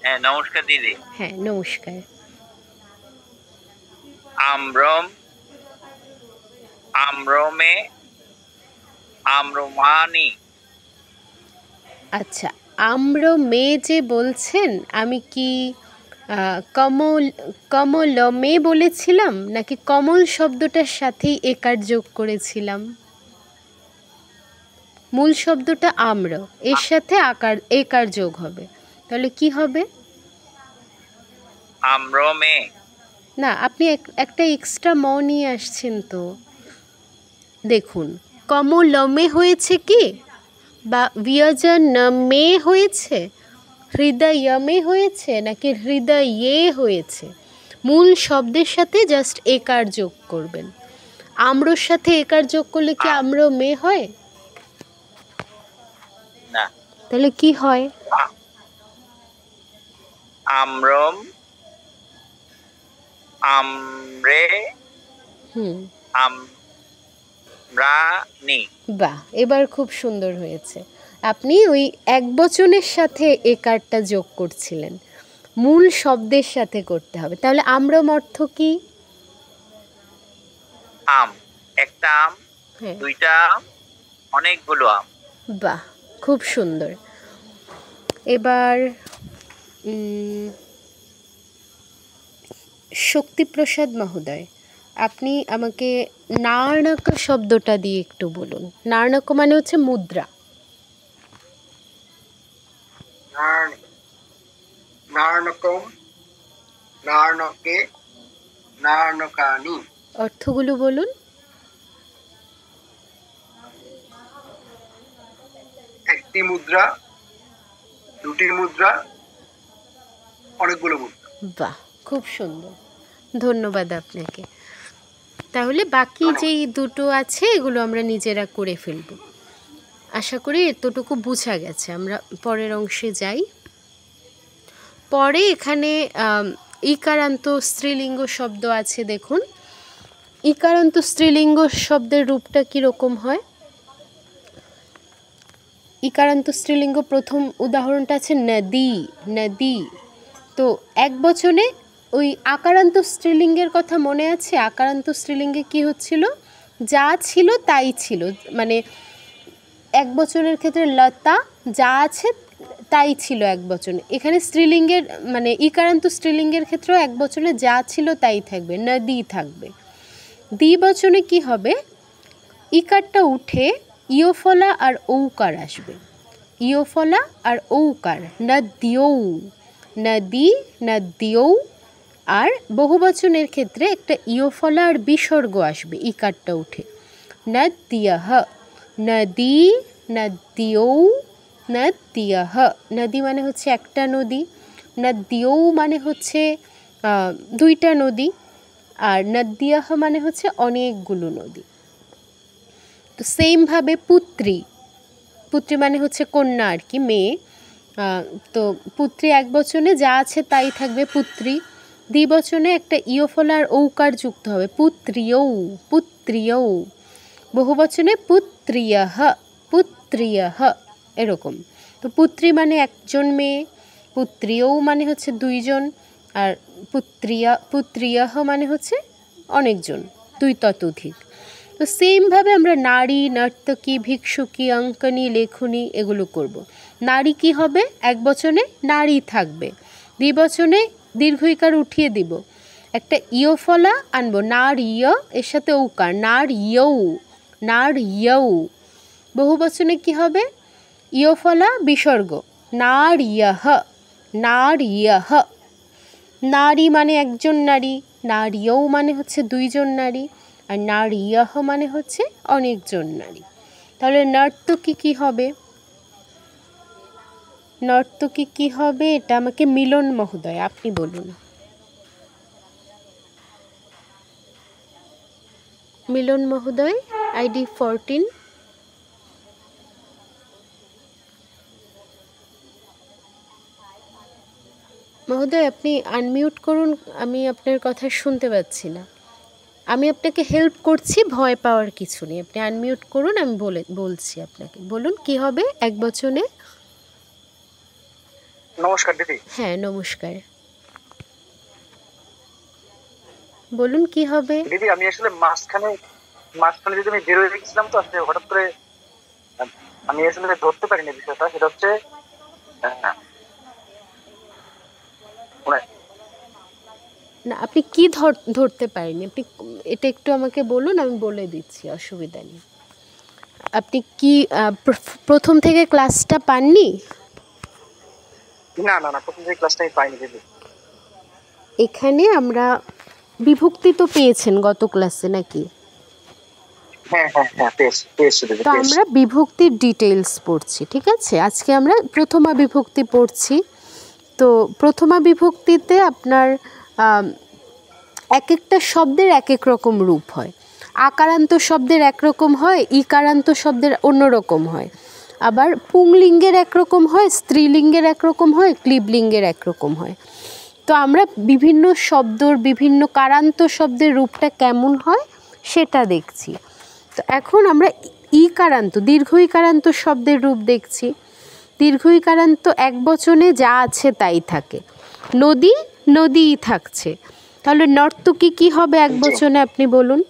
হ্যাঁ, নমস্কার দিদি। হ্যাঁ, নমস্কার। আম্রম, আম্রমে, আম্রমানি। আচ্ছা, আম্র মে যে বলছেন, আমি কি কমলমে বলেছিলাম নাকি কমল শব্দটার সাথেই একার যোগ করেছিলাম? মূল শব্দটা আম্র, এর সাথে একার যোগ হবে, তাহলে কি হবে? আম্রমে। না, আপনি একটা এক্সট্রা ম নিয়ে আসছেন তো। দেখুন, কমলমে হয়েছে কি, বা বিয়জনমে হয়েছে, হৃদয়মে হয়েছে নাকি হৃদয়ে হয়েছে? মূল শব্দের সাথে জাস্ট একার যোগ করবেন। আম্রর সাথে একার যোগ করলে কি আম্র মে হয়? না। তাহলে কি হয়? আম্রম, আমরে, আমরানি। বাহ, এবার খুব সুন্দর হয়েছে। আপনি ওই এক বচনের সাথে একারটা যোগ করছিলেন, মূল শব্দের সাথে করতে হবে। তাহলে আম্রম অর্থ কি? আম, একটা আম, হ্যাঁ, দুইটা আম, অনেকগুলো আম। বাহ, খুব সুন্দর। এবার শক্তিপ্রসাদ মহোদয়, আপনি আমাকে নার্ণক শব্দটা দিয়ে একটু বলুন। নার্ণক মানে হচ্ছে মুদ্রা। নার্ণকম, নার্ণকে, নার্ণকানি। অর্থগুলো বলুন। একটি মুদ্রা, দুটি মুদ্রা, অনেকগুলো মুদ্রা। বাহ, খুব সুন্দর, ধন্যবাদ আপনাকে। তাহলে বাকি যেই দুটো আছে এগুলো আমরা নিজেরা করে ফেলব। আশা করি এতটুকু বোঝা গেছে। আমরা পরের অংশে যাই। পরে এখানে ইকারান্ত স্ত্রীলিঙ্গ শব্দ আছে। দেখুন, ইকারান্ত স্ত্রীলিঙ্গ শব্দের রূপটা কীরকম হয়? ইকারান্ত স্ত্রীলিঙ্গ প্রথম উদাহরণটা আছে নদী, নদী। তো এক বচনে ওই আকারান্ত স্ত্রীলিঙ্গের কথা মনে আছে? আকারান্ত স্ত্রীলিঙ্গে কি হচ্ছিল? যা ছিল তাই ছিল, মানে এক বচনের ক্ষেত্রে লতা, যা আছে তাই ছিল এক বচনে। এখানে স্ত্রীলিঙ্গের মানে ইকারান্ত স্ত্রীলিঙ্গের ক্ষেত্রেও এক বচনে যা ছিল তাই থাকবে, নদী থাকবে। দ্বিবচনে কি হবে, ইকারটা উঠে ইয়ফলা আর ঔকার আসবে, ইয়ফলা আর ঔকার, নদ্যৌ, নদী, নদ্যৌ। আর বহুবচনের ক্ষেত্রে একটা ইয়ফলা আর বিসর্গ আসবে ইকারটা উঠে, নদ্যহ, নদী, নদ্যৌ, নদ্যহ। নদী মানে হচ্ছে একটা নদী, নদ্যৌ মানে হচ্ছে দুইটা নদী, আর নদ্যহ মানে হচ্ছে অনেকগুলো নদী। তো সেমভাবে পুত্রী, পুত্রী মানে হচ্ছে কন্যা আর কি, মেয়ে। তো পুত্রী এক বচনে যা আছে তাই থাকবে পুত্রী, দ্বিবচনে একটা ইয়ফলা আর ঔকার যুক্ত হবে, পুত্রিয়ৌ, পুত্রিয়ৌ। বহুবচনে পুত্রিয়ঃ, পুত্রিয়ঃ, এরকম। তো পুত্রী মানে একজন মেয়ে, পুত্রিয়ৌ মানে হচ্ছে দুইজন, আর পুত্রিয়ঃ মানে হচ্ছে অনেকজন, দুই ততোধিক। তো সেমভাবে আমরা নারী, নর্তকী, ভিক্ষুকী, অঙ্কনী, লেখনী এগুলো করব। নারী কি হবে, এক বচনে নারী থাকবে, দ্বিবচনে দীর্ঘ ইকার উঠিয়ে দিব, একটা ইয়ফলা আনবো, নারীয়, এর সাথে ঔকার, নারীয়ৌ, নারীয়ৌ। বহুবচনে কি হবে, ইয়ফলা বিসর্গ, নারীয়ঃ, নারীয়ঃ। নারী মানে একজন নারী, নারীয়ৌ মানে হচ্ছে দুইজন নারী, আর নারীয়ঃ মানে হচ্ছে অনেকজন নারী। তাহলে নর্তকী কি হবে, নর্তকী কি হবে, এটা আমাকে মিলন মহোদয় আপনি বলুন। মিলন মহোদয়, ID 14। মহোদয় আপনি আনমিউট করুন, আমি আপনার কথা শুনতে পাচ্ছি না। আমি আপনাকে হেল্প করছি, ভয় পাওয়ার কিছু নেই, আপনি আনমিউট করুন, আমি বলছি আপনাকে। বলুন কি হবে এক বচনে। নমস্কার দিদি। হ্যাঁ নমস্কার, বলুন কি হবে। দিদি আমি আসলে মাঝখানে যদি আমি বেরোয় গেছিলাম, তো আসলে হঠাৎ করে আমি আসলে ধরতে পারিনি বিষয়টা। সেটা হচ্ছে না আপনি কি ধরতে পারেননি, আপনি এটা একটু আমাকে বলুন, আমি বলে দিচ্ছি, অসুবিধা নেই। আপনি কি প্রথম থেকে ক্লাসটা পাননি? না না না, প্রথম থেকে ক্লাসটাই পাইনি দিদি। এখানে আমরা বিভক্তি তো পেয়েছেন গত ক্লাসে নাকি? হ্যাঁ হ্যাঁ হ্যাঁ, পেয়েছি দিদি। তো আমরা বিভক্তির ডিটেইলস পড়ছি, ঠিক আছে? আজকে আমরা প্রথমা বিভক্তি পড়ছি। তো প্রথমা বিভক্তিতে আপনার এক একটা শব্দের এক এক রকম রূপ হয়। আকারান্ত শব্দের একরকম হয়, ইকারান্ত শব্দের অন্যরকম হয়, আবার পুংলিঙ্গের একরকম হয়, স্ত্রীলিঙ্গের একরকম হয়, ক্লীবলিঙ্গের একরকম হয়। তো আমরা বিভিন্ন শব্দর, বিভিন্ন কারান্ত শব্দের রূপটা কেমন হয় সেটা দেখছি। তো এখন আমরা ইকারান্ত, দীর্ঘ ইকারান্ত শব্দের রূপ দেখছি। দীর্ঘ ইকারান্ত এক বচনে যা আছে তাই থাকে, নদী, নদীই থাকছে। তাহলে নর্তকী কি হবে এক বচনে আপনি বলুন।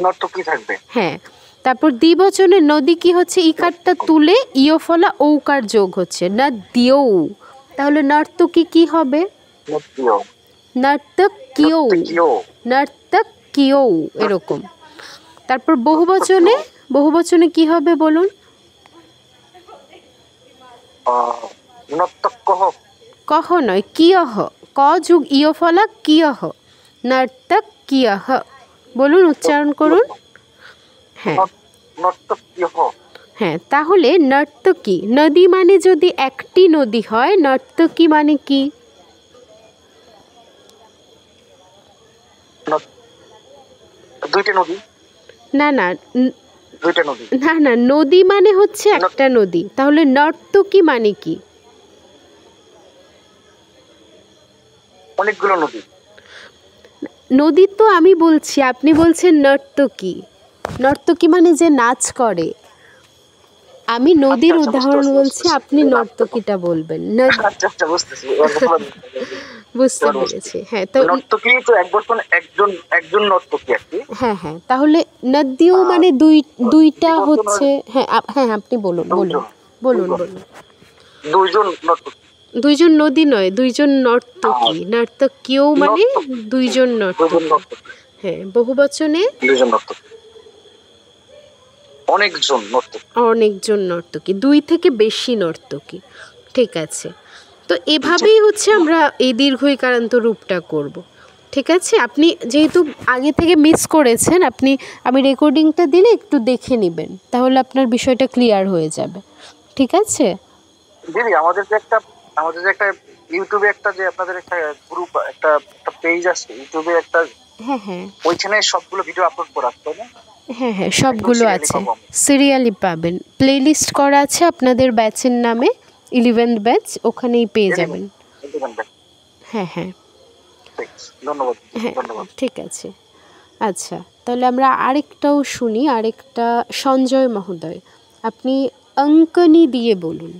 নর্তকী থাকবে। হ্যাঁ, তারপর দ্বিবচনে নদী কি হচ্ছে, ইকারটা তুলে ইয়ফলা ঔকার যোগ হচ্ছে, নদ্যৌ। তাহলে নর্তকী কি হবে, নর্তক্যৌ, নর্তক্যৌ, এরকম। তারপর বহুবচনে কি হবে বলুন। কহ নয়, কিয়হ, ক যুগ ইয়ফলা কিয়হ, নর্তক্যহ। বলুন, উচ্চারণ করুন। হ্যাঁ হ্যাঁ, তাহলে নর্তকী, নদী মানে যদি একটি নদী হয়, নর্তকী মানে কি? দুইটা নদী। না না দুইটা নদী। না না, নদী মানে হচ্ছে একটা নদী, তাহলে নর্তকী মানে কি? অনেকগুলো নদী। নদী তো আমি বলছি, আপনি বলছেন নর্তকী। নর্তকী মানে যে নাচ করে। আমি নদীর উদাহরণ বলছি, আপনি নর্তকীটা বলবেন। বুঝতে এবার পেরেছি। হ্যাঁ, তো নর্তকী তো এক বছর একজন একজন নর্তকী আর কি। হ্যাঁ, তাহলে নদীও আর মানে দুইটা বিবর্তন হচ্ছে। হ্যাঁ, হ্যাঁ, আপনি বলুন। দুইজন বলুন। দুইজন নর্তকী। দুইজন নদী নয়, দুইজন নর্তকী। নর্তকীও মানে নর্তকী, দুইজন দুইজন নর্তকী। নর্তকী, হ্যাঁ, বহুবচনে দুইজন নর্তকী, অনেকজন নর্তকী। অনেকজন নর্তকী, 2 থেকে বেশি নর্তকী। ঠিক আছে, তো এভাবেই হচ্ছে আমরা এই দীর্ঘইকারান্ত রূপটা করব। ঠিক আছে, আপনি যেহেতু আগে থেকে মিস করেছেন, আমি রেকর্ডিংটা দিলে একটু দেখে নেবেন, তাহলে আপনার বিষয়টা ক্লিয়ার হয়ে যাবে। ঠিক আছে দিদি, আমাদের যে একটা ইউটিউবে একটা যে আপনাদের একটা গ্রুপ একটা পেজ আছে ইউটিউবে একটা, হ্যাঁ, ওইখানে সবগুলো ভিডিও আপলোড করা আছে, তাই না? হ্যাঁ, সবগুলো serially আছে, পাবো আমরা। সিরিয়ালি পাবেন। প্লেলিস্ট করা আছে আপনাদের ব্যাচের নামে, 11th ব্যাচ, ওখানেই পেয়ে যাবেন। হ্যাঁ, ধন্যবাদ, হ্যাঁ, ধন্যবাদ। ঠিক আছে। আচ্ছা, তাহলে আমরা আরেকটাও শুনি, আরেকটা সঞ্জয় মহোদয়, আপনি অঙ্কনি দিয়ে বলুন।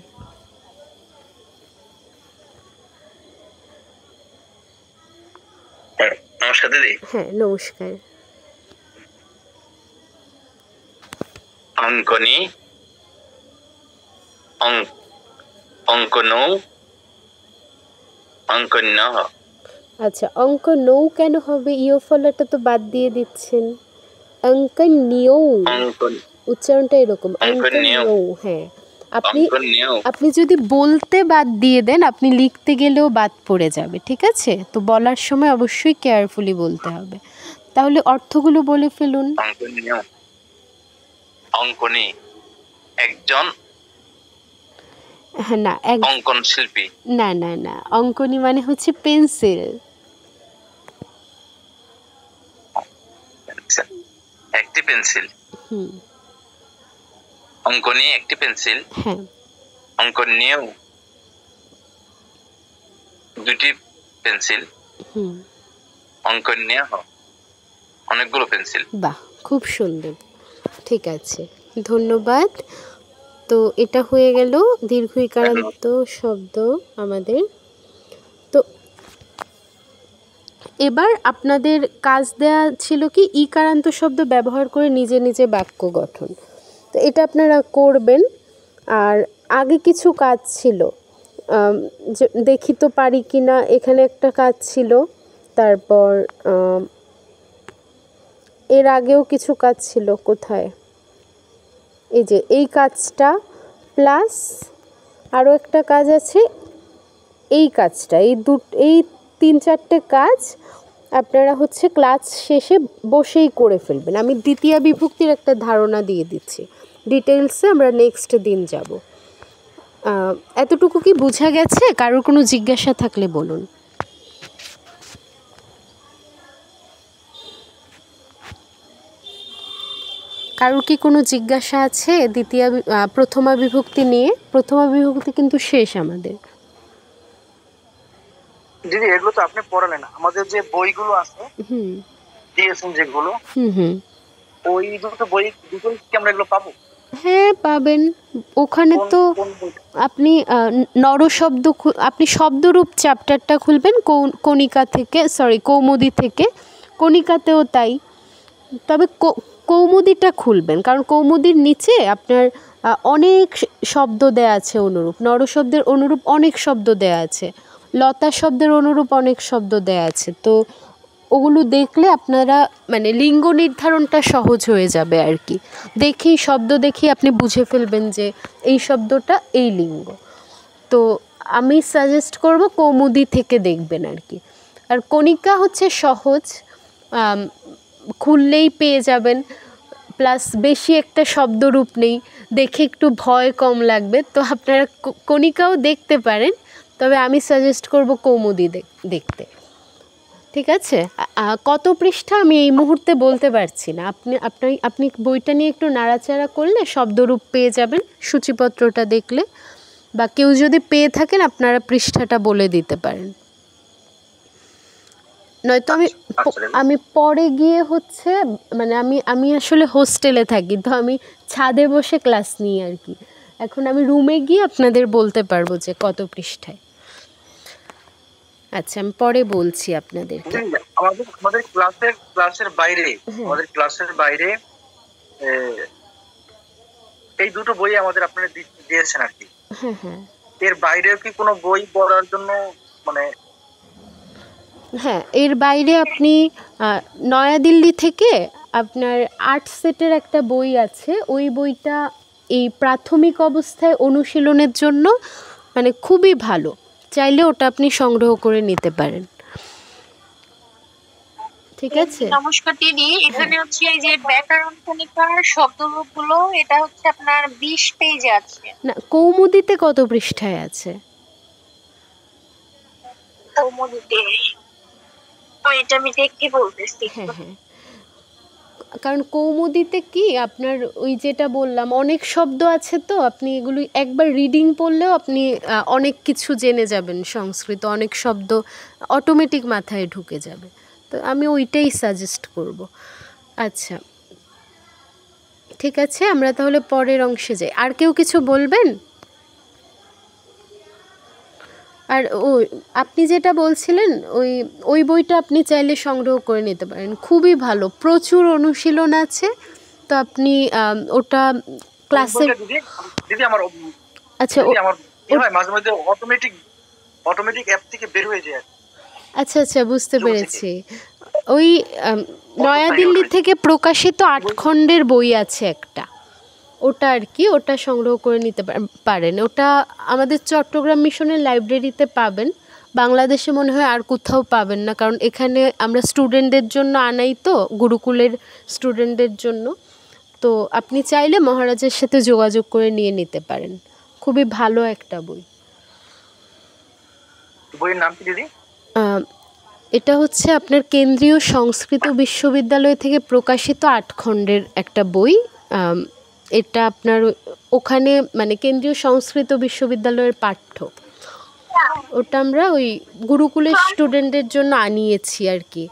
নমস্কার দিদি। হ্যাঁ, নমস্কার। অঙ্কনি, অঙ্কনৌ, অঙ্কন্য। আচ্ছা, অঙ্ক নৌ কেন হবে? ইয়ফলাটা তো বাদ দিয়ে দিচ্ছেন। অঙ্কনিও, অঙ্কন, উচ্চারণটা এরকম, অঙ্কনিও, অঙ্কনিও। হ্যাঁ, অঙ্কন্যৌ। আপনি যদি বলতে বাদ দিয়ে দেন, আপনি লিখতে গেলেও বাদ পড়ে যাবে। ঠিক আছে, তো বলার সময় অবশ্যই কেয়ারফুলি বলতে হবে। তাহলে অর্থগুলো বলে ফেলুন। অঙ্কন্যৌ, অঙ্কনি একজন হ্যাঁ, না, অঙ্কন শিল্পী। না, অঙ্কনি মানে হচ্ছে পেন্সিল। একটি পেন্সিল। হুম, অঙ্কনি একটি পেন্সিল। হ্যাঁ, অঙ্কন্যৌ দুটি পেন্সিল। হুম, অঙ্কন্যः অনেকগুলো পেন্সিল। বাহ, খুব সুন্দর। ঠিক আছে, ধন্যবাদ। তো এটা হয়ে গেল দীর্ঘইকারান্ত শব্দ আমাদের। তো এবার আপনাদের কাজ দেয়া ছিল কি, ইকারান্ত শব্দ ব্যবহার করে নিজে নিজে বাক্য গঠন। তো এটা আপনারা করবেন। আর আগে কিছু কাজ ছিল, দেখি তো পারি কি না, এখানে একটা কাজ ছিল। তারপর এর আগেও কিছু কাজ ছিল, কোথায়, এই যে এই কাজটা, প্লাস আরও একটা কাজ আছে, এই কাজটা, এই 3-4টে কাজ আপনারা হচ্ছে ক্লাস শেষে বসেই করে ফেলবেন। আমি দ্বিতীয় বিভক্তির একটা ধারণা দিয়ে দিচ্ছি, ডিটেলসে আমরা নেক্সট দিন যাব। এতটুকু কি বোঝা গেছে? কারোর কোনো জিজ্ঞাসা থাকলে বলুন। কারোর কি কোনো জিজ্ঞাসা আছে প্রথমা বিভক্তি নিয়ে? প্রথমা বিভক্তি কিন্তু শেষ আমাদের। দিদি, এগুলো তো আপনি পড়ালেন, আমাদের যে বইগুলো আছে হুম, দিয়েছেন যেগুলো, হুম, ওই দুটো বই দুটো কি আমরা এগুলো পাবো? হ্যাঁ, পাবেন। ওখানে তো কোন বই? আপনি নরশব্দ, আপনি শব্দরূপ চ্যাপ্টারটা খুলবেন কণিকা থেকে, কৌমুদি থেকে। কণিকাতেও তাই, তবে কৌমুদিটা খুলবেন, কারণ কৌমুদির নিচে আপনার অনেক শব্দ দেয়া আছে অনুরূপ, নরশব্দের অনুরূপ অনেক শব্দ দেয়া আছে, লতা শব্দের অনুরূপ অনেক শব্দ দেয়া আছে। তো ওগুলো দেখলে আপনারা মানে লিঙ্গ নির্ধারণটা সহজ হয়ে যাবে আর কি। শব্দ দেখেই আপনি বুঝে ফেলবেন যে এই শব্দটা এই লিঙ্গ। তো আমি সাজেস্ট করব কৌমুদি থেকে দেখবেন আর কি। আর কণিকা হচ্ছে সহজ, খুললেই পেয়ে যাবেন, প্লাস বেশি একটা শব্দরূপ নেই, দেখে একটু ভয় কম লাগবে। তো আপনারা কণিকাও দেখতে পারেন, তবে আমি সাজেস্ট করব কৌমুদি দেখতে। ঠিক আছে, কত পৃষ্ঠা আমি এই মুহূর্তে বলতে পারছি না, আপনি বইটা নিয়ে একটু নাড়াচাড়া করলে শব্দরূপ পেয়ে যাবেন সূচিপত্রটা দেখলে, বা কেউ যদি পেয়ে থাকেন আপনারা পৃষ্ঠাটা বলে দিতে পারেন। নয়তো আমি পরে গিয়ে হচ্ছে মানে আমি আসলে হোস্টেলে থাকি, তো আমি ছাদে বসে ক্লাস নিই আর কি। এখন আমি রুমে গিয়ে আপনাদের বলতে পারবো যে কত পৃষ্ঠায়। আচ্ছা, আমি পরে বলছি আপনাদেরকে। আমাদের আমাদের ক্লাসের বাইরে আমাদের ক্লাসের বাইরে এই দুটো বই আমাদের আপনারা দিয়েছেন আর কি। হ্যাঁ হ্যাঁ এর বাইরেও কি কোনো বই পড়ার জন্য মানে? হ্যাঁ, এর বাইরে আপনি নয়াদিল্লি থেকে আপনার 8 সেটের একটা বই আছে, ওই বইটা এই প্রাথমিক অবস্থায় অনুশীলনের জন্য মানে খুবই ভালো, চাইলে ওটা আপনি সংগ্রহ করে নিতে পারেন। ঠিক আছে। নমস্কার দিদি, এখানে হচ্ছে এই যে ব্যাকরণ কণিকার শব্দগুলো, এটা হচ্ছে আপনার 20 পেজে আছে। না, কৌমুদীতে কত পৃষ্ঠায় আছে? কৌমুদীতে এটা আমি দেখে বলতেছি। হ্যাঁ হ্যাঁ, কারণ কৌমুদীতে কি আপনার ওই যেটা বললাম অনেক শব্দ আছে, তো আপনি এগুলো একবার রিডিং পড়লেও আপনি অনেক কিছু জেনে যাবেন সংস্কৃত, অনেক শব্দ অটোমেটিক মাথায় ঢুকে যাবে, তো আমি ওইটাই সাজেস্ট করব। আচ্ছা ঠিক আছে, আমরা তাহলে পরের অংশে যাই। আর কেউ কিছু বলবেন? আর আপনি যেটা বলছিলেন ওই বইটা আপনি চাইলে সংগ্রহ করে নিতে পারেন, খুবই ভালো, প্রচুর অনুশীলন আছে, তো আপনি ওটা ক্লাসের। দিদি আমার আচ্ছা আমার মাঝে মাঝে অটোমেটিক অ্যাপ থেকে বের হয়ে যায়। আচ্ছা আচ্ছা, বুঝতে পেরেছি। ওই নয়াদিল্লি থেকে প্রকাশিত 8 খণ্ডের বই আছে একটা, ওটা আর কি, ওটা সংগ্রহ করে নিতে পারেন। ওটা আমাদের চট্টগ্রাম মিশনের লাইব্রেরিতে পাবেন, বাংলাদেশে মনে হয় আর কোথাও পাবেন না, কারণ এখানে আমরা স্টুডেন্টদের জন্য আনাই, তো গুরুকুলের স্টুডেন্টদের জন্য। তো আপনি চাইলে মহারাজের সাথে যোগাযোগ করে নিয়ে নিতে পারেন, খুবই ভালো একটা বই। বইয়ের নাম কি দিদি? এটা হচ্ছে আপনার কেন্দ্রীয় সংস্কৃত বিশ্ববিদ্যালয় থেকে প্রকাশিত 8 খণ্ডের একটা বই। এটা আপনার ওখানে মানে কেন্দ্রীয় সংস্কৃত বিশ্ববিদ্যালয়ের পাঠ্য, ওটা আমরা ওই গুরুকুলের স্টুডেন্টদের জন্য আনিয়েছি আর কি।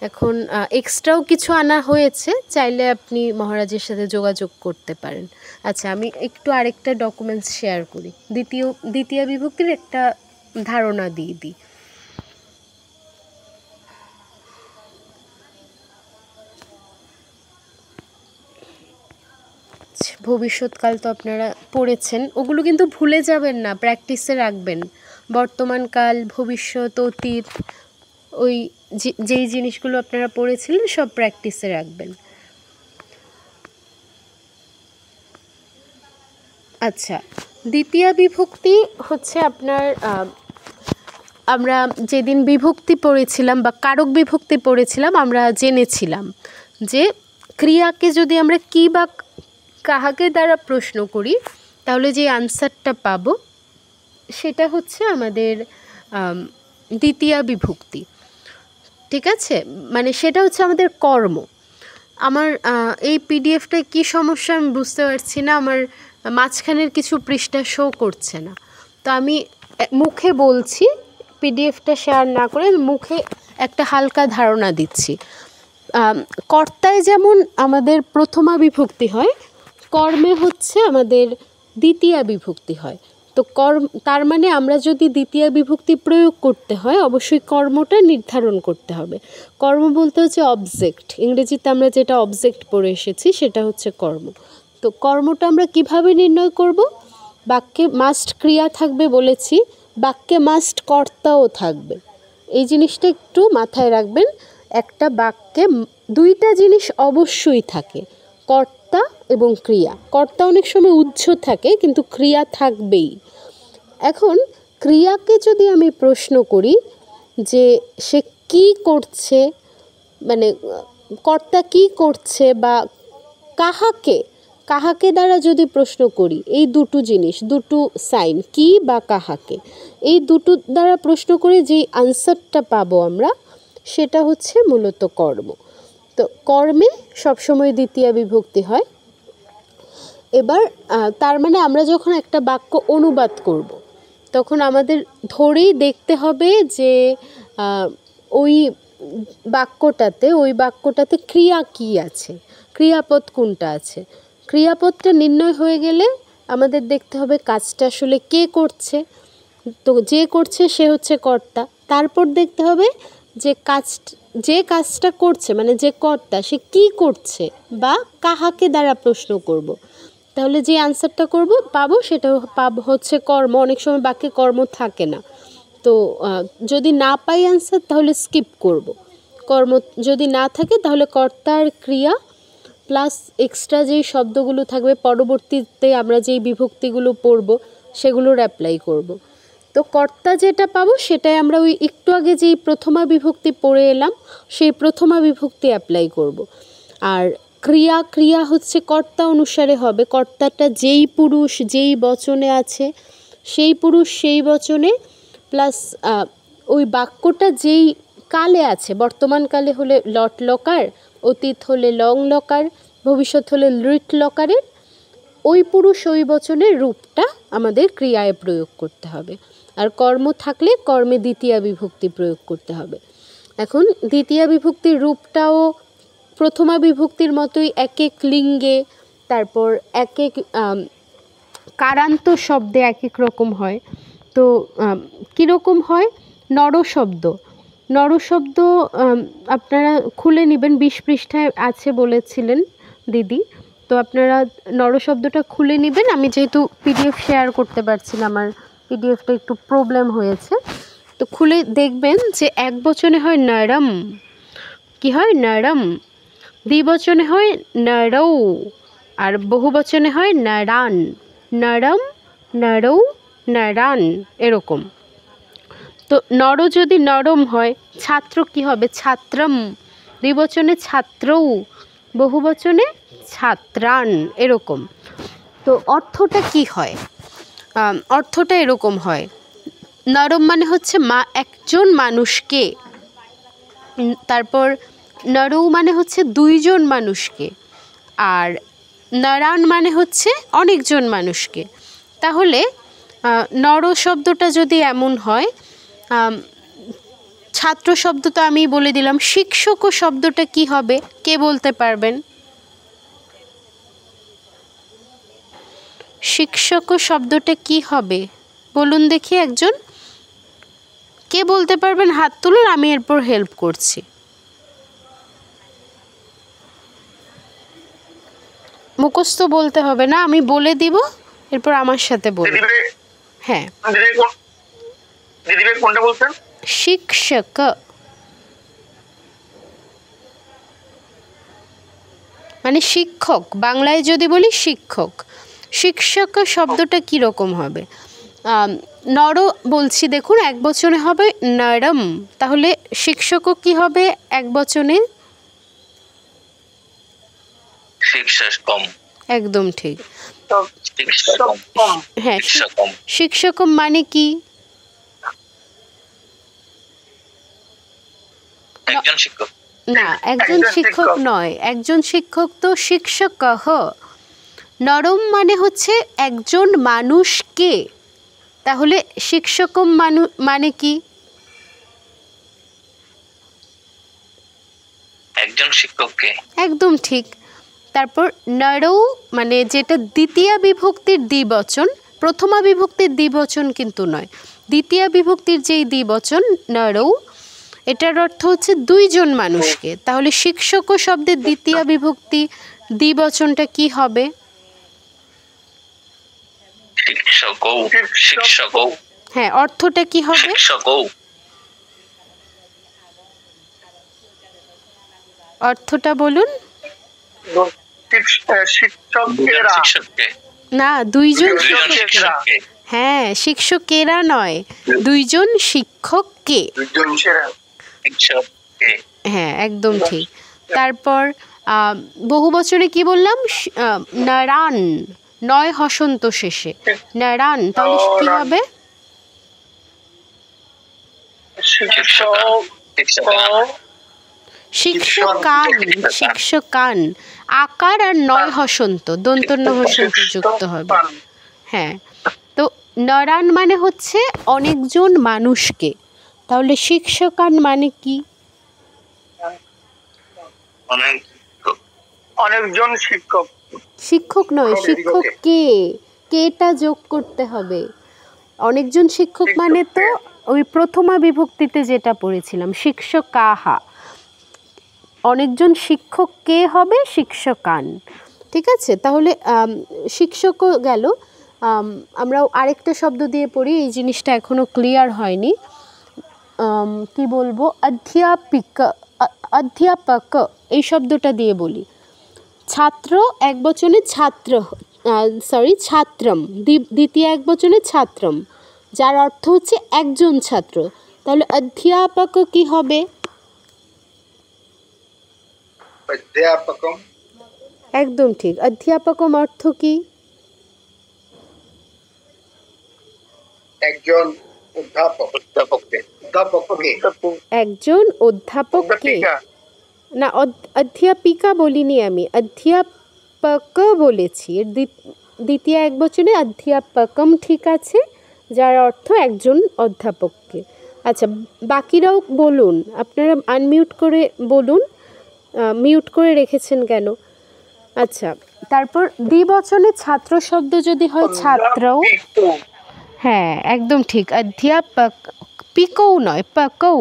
এখন এক্সট্রাও কিছু আনা হয়েছে, চাইলে আপনি মহারাজের সাথে যোগাযোগ করতে পারেন। আচ্ছা, আমি একটু আরেকটা ডকুমেন্টস শেয়ার করি, দ্বিতীয় বিভক্তির একটা ধারণা দিয়ে দিই। ভবিষ্যৎকাল তো আপনারা পড়েছেন, ওগুলো কিন্তু ভুলে যাবেন না, প্র্যাকটিসে রাখবেন। বর্তমানকাল, ভবিষ্যৎ, অতীত, ওই যেই জিনিসগুলো আপনারা পড়েছিলেন সব প্র্যাকটিসে রাখবেন। আচ্ছা, দ্বিতীয় বিভক্তি হচ্ছে আপনার আমরা যেদিন বিভক্তি পড়েছিলাম বা কারক বিভক্তি পড়েছিলাম, আমরা জেনেছিলাম যে ক্রিয়াকে যদি আমরা কি বা কাহাকে দ্বারা প্রশ্ন করি, তাহলে যে আনসারটা পাবো সেটা হচ্ছে আমাদের দ্বিতীয় বিভক্তি। ঠিক আছে, মানে সেটা হচ্ছে আমাদের কর্ম। আমার এই পিডিএফটায় কী সমস্যা আমি বুঝতে পারছি না, আমার মাঝখানের কিছু পৃষ্ঠা শো করছে না, তো আমি মুখে বলছি, পিডিএফটা শেয়ার না করে মুখে একটা হালকা ধারণা দিচ্ছি। কর্তায় যেমন আমাদের প্রথমা বিভক্তি হয়, কর্মে হচ্ছে আমাদের দ্বিতীয়া বিভক্তি হয়। তো তার মানে আমরা যদি দ্বিতীয়া বিভক্তি প্রয়োগ করতে হয়, অবশ্যই কর্মটা নির্ধারণ করতে হবে। কর্ম বলতে হচ্ছে অবজেক্ট, ইংরেজিতে আমরা যেটা অবজেক্ট পড়ে এসেছি সেটা হচ্ছে কর্ম। তো কর্মটা আমরা কিভাবে নির্ণয় করব? বাক্যে মাস্ট ক্রিয়া থাকবে বলেছি, বাক্যে মাস্ট কর্তাও থাকবে, এই জিনিসটা একটু মাথায় রাখবেন। একটা বাক্যে দুইটা জিনিস অবশ্যই থাকে, কর্তা এবং ক্রিয়া। কর্তা অনেক সময় উহ্য থাকে, কিন্তু ক্রিয়া থাকবেই। এখন ক্রিয়াকে যদি আমি প্রশ্ন করি যে সে কি করছে, মানে কর্তা কি করছে, বা কাহাকে দ্বারা যদি প্রশ্ন করি, এই দুটো জিনিস, দুটো সাইন, কি বা কাহাকে, এই দুটো দ্বারা প্রশ্ন করে যে আনসারটা পাবো আমরা, সেটা হচ্ছে মূলত কর্ম। তো কর্মে সবসময় দ্বিতীয়া বিভক্তি হয়। এবার তার মানে আমরা যখন একটা বাক্য অনুবাদ করব, তখন আমাদের ধরেই দেখতে হবে যে ওই বাক্যটাতে ক্রিয়া কি আছে, ক্রিয়াপদ কোনটা আছে। ক্রিয়াপদটা নির্ণয় হয়ে গেলে আমাদের দেখতে হবে কাজটা আসলে কে করছে। তো যে করছে সে হচ্ছে কর্তা, তারপর দেখতে হবে যে কাজটা করছে মানে যে কর্তা সে কি করছে বা কাহাকে দ্বারা প্রশ্ন করব। তাহলে যে আনসারটা পাবো সেটা হচ্ছে কর্ম। অনেক সময় বাক্যে কর্ম থাকে না, তো যদি না পাই আনসার তাহলে স্কিপ করব। কর্ম যদি না থাকে তাহলে কর্তার ক্রিয়া প্লাস এক্সট্রা যেই শব্দগুলো থাকবে পরবর্তীতে আমরা যেই বিভক্তিগুলো পড়ব সেগুলোর অ্যাপ্লাই করব। তো কর্তা যেটা পাবো সেটাই আমরা ওই একটু আগে যেই প্রথমা বিভক্তি পড়ে এলাম সেই প্রথমা বিভক্তি অ্যাপ্লাই করব। আর ক্রিয়া হচ্ছে কর্তা অনুসারে হবে। কর্তাটা যেই পুরুষ যেই বচনে আছে সেই পুরুষ সেই বচনে প্লাস ওই বাক্যটা যেই কালে আছে, বর্তমান কালে হলে লট লকার, অতীত হলে লং লকার, ভবিষ্যৎ হলে লৃট লকারের ওই পুরুষ ওই বচনের রূপটা আমাদের ক্রিয়ায় প্রয়োগ করতে হবে। আর কর্ম থাকলে কর্মে দ্বিতীয়া বিভক্তি প্রয়োগ করতে হবে। এখন দ্বিতীয়া বিভক্তির রূপটাও প্রথমা বিভক্তির মতোই এক এক লিঙ্গে, তারপর এক এক কারান্ত শব্দে এক এক রকম হয়। তো কীরকম হয়? নরশব্দ আপনারা খুলে নেবেন, 20 পৃষ্ঠায় আছে বলেছিলেন দিদি, তো আপনারা নরশব্দটা খুলে নেবেন। আমি যেহেতু পিডিএফ শেয়ার করতে পারছি না, আমার পিডিএফটা একটু প্রবলেম হয়েছে, তো খুলে দেখবেন যে এক বচনে হয় নরম, কি হয়? নরম। দ্বিবচনে হয় নরৌ, আর বহুবচনে হয় নরান। নরম, নরৌ, নরান, এরকম। তো নর যদি নরম হয়, ছাত্র কি হবে? ছাত্রম। দ্বিবচনে ছাত্রৌ, বহুবচনে ছাত্রান, এরকম। তো অর্থটা কি হয়? অর্থটা এরকম হয়, নরম মানে হচ্ছে একজন মানুষকে, তারপর নরৌ মানে হচ্ছে দুইজন মানুষকে, আর নরান মানে হচ্ছে অনেকজন মানুষকে। তাহলে নর শব্দটা যদি এমন হয়, ছাত্র শব্দ তো আমি বলে দিলাম। শিক্ষক শব্দটা কি হবে? কে বলতে পারবেন? শিক্ষক শব্দটা কি হবে বলুন দেখি একজন। কে বলতে পারবেন? হাত তুলুন, আমি এরপর হেল্প করছি। মুখস্থ বলতে হবে না, আমি বলে দিব, এরপর আমার সাথে বলুন। হ্যাঁ, দিদিভাই কোনটা বলছেন? শিক্ষক। মানে শিক্ষক, বাংলায় যদি বলি শিক্ষক। শিক্ষক শব্দটা কীরকম হবে? নর বলছি, দেখুন এক বচনে হবে নরম, তাহলে শিক্ষক কি হবে এক বচনে? শিক্ষকম। একদম ঠিক। শিক্ষকম। হ্যাঁ, শিক্ষকম মানে কি? একজন শিক্ষক। না, একজন শিক্ষক নয়, একজন শিক্ষক তো শিক্ষক। নরম মানে হচ্ছে একজন মানুষকে, তাহলে শিক্ষকম মানে কি? একজন শিক্ষককে। একদম ঠিক। তারপর নরৌ মানে যেটা দ্বিতীয়া বিভক্তির দ্বিবচন, প্রথমা বিভক্তির দ্বিবচন কিন্তু নয়, দ্বিতীয়া বিভক্তির যেই দ্বিবচন নরৌ, এটার অর্থ হচ্ছে দুইজন মানুষকে। তাহলে শিক্ষক শব্দের দ্বিতীয়া বিভক্তি দ্বিবচনটা কি হবে? শিক্ষকৌ। শিক্ষকৌ। হ্যাঁ, অর্থটা কি হবে? শিক্ষকৌ। অর্থটা বলুন। শিক্ষকেরা। না, দুইজন শিক্ষককে। হ্যাঁ, শিক্ষকেরা নয়, দুইজন শিক্ষককে। হ্যাঁ, একদম ঠিক। তারপর বহুবচনে কি বললাম? নারান, নয় হসন্ত শেষে নারান, তাহলে কি হবে? শিক্ষকান। শিক্ষকান, আকার আর নয় হসন্ত, দন্তন্য হসন্ত যুক্ত হবে। হ্যাঁ, তো নরান মানে হচ্ছে অনেকজন মানুষকে, তাহলে শিক্ষকান মানে কি? অনেকজন শিক্ষক। শিক্ষক নয়, শিক্ষক কে, কেটা যোগ করতে হবে। অনেকজন শিক্ষক মানে তো ওই প্রথমা বিভক্তিতে যেটা পড়েছিলাম, শিক্ষকাহা, অনেকজন শিক্ষক কে হবে, শিক্ষকান। ঠিক আছে, তাহলে শিক্ষকও গেল। আমরা আরেকটা শব্দ দিয়ে পড়ি, এই জিনিসটা এখনো ক্লিয়ার হয়নি। কি বলবো, অধ্যাপক, এই শব্দটা দিয়ে বলি। ছাত্র একবচনে ছাত্র, ছাত্রম, দ্বিতীয় একবচনে ছাত্রম, যার অর্থ হচ্ছে একজন ছাত্র। তাহলে অধ্যাপক কি হবে? অধ্যাপকম। একদম ঠিক। অধ্যাপকম অর্থ কি? একজন অধ্যাপক। অধ্যাপককে। একজন অধ্যাপককে, না অধ্যাপিকা বলিনি আমি, অধ্যাপক বলেছি। এর দ্বিতীয় একবচনে অধ্যাপকম ঠিক আছে, যার অর্থ একজন অধ্যাপককে। আচ্ছা, বাকিরাও বলুন, আপনারা আনমিউট করে বলুন, মিউট করে রেখেছেন কেন? আচ্ছা, তারপর দ্বিবচনে ছাত্র শব্দ যদি হয় ছাত্রও, হ্যাঁ একদম ঠিক। অধ্যাপক, পিকৌ নয়, পকৌ,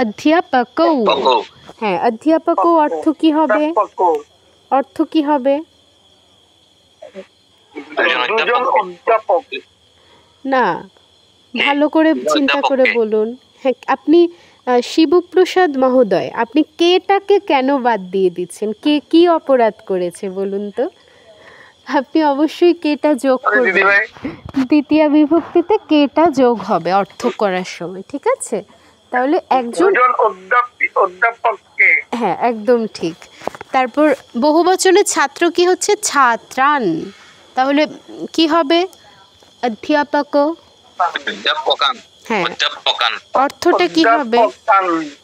অধ্যাপকৌ। হ্যাঁ, অধ্যাপকৌ অর্থ কি হবে? অর্থ কি হবে? দুজন অধ্যাপক। না, ভালো করে চিন্তা করে বলুন। হ্যাঁ, আপনি শিবপ্রসাদ মহোদয়, আপনি কেটাকে কেন বাদ দিয়ে দিচ্ছেন? কে কি অপরাধ করেছে বলুন তো? আপনি অবশ্যই কেটা যোগ করবেন। দ্বিতীয় বিভক্তিতে কেটা যোগ হবে অর্থ করার সময়, ঠিক আছে? তাহলে একজন অধ্যাপককে। হ্যাঁ, একদম ঠিক। তারপর বহুবচনে ছাত্র কি হচ্ছে? ছাত্রান। তাহলে কি হবে? অধ্যাপক। হ্যাঁ, অর্থটা কি হবে?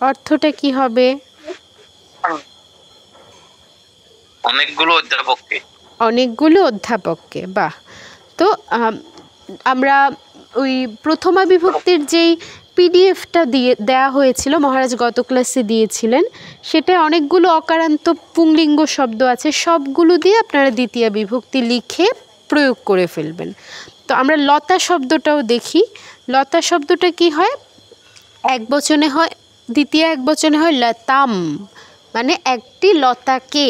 অর্থটা কি হবে? অনেকগুলো অধ্যাপককে। অনেকগুলো অধ্যাপককে। বাহ। তো আমরা ওই প্রথমা বিভক্তির যেই পিডিএফটা দেওয়া হয়েছিল, মহারাজ গত ক্লাসে দিয়েছিলেন, সেটা অনেকগুলো অকারান্ত পুংলিঙ্গ শব্দ আছে, সবগুলো দিয়ে আপনারা দ্বিতীয় বিভক্তি লিখে প্রয়োগ করে ফেলবেন। তো আমরা লতা শব্দটাও দেখি। লতা শব্দটা কি হয়? একবচনে হয়, দ্বিতীয় একবচনে হয় লতাম, মানে একটি লতাকে।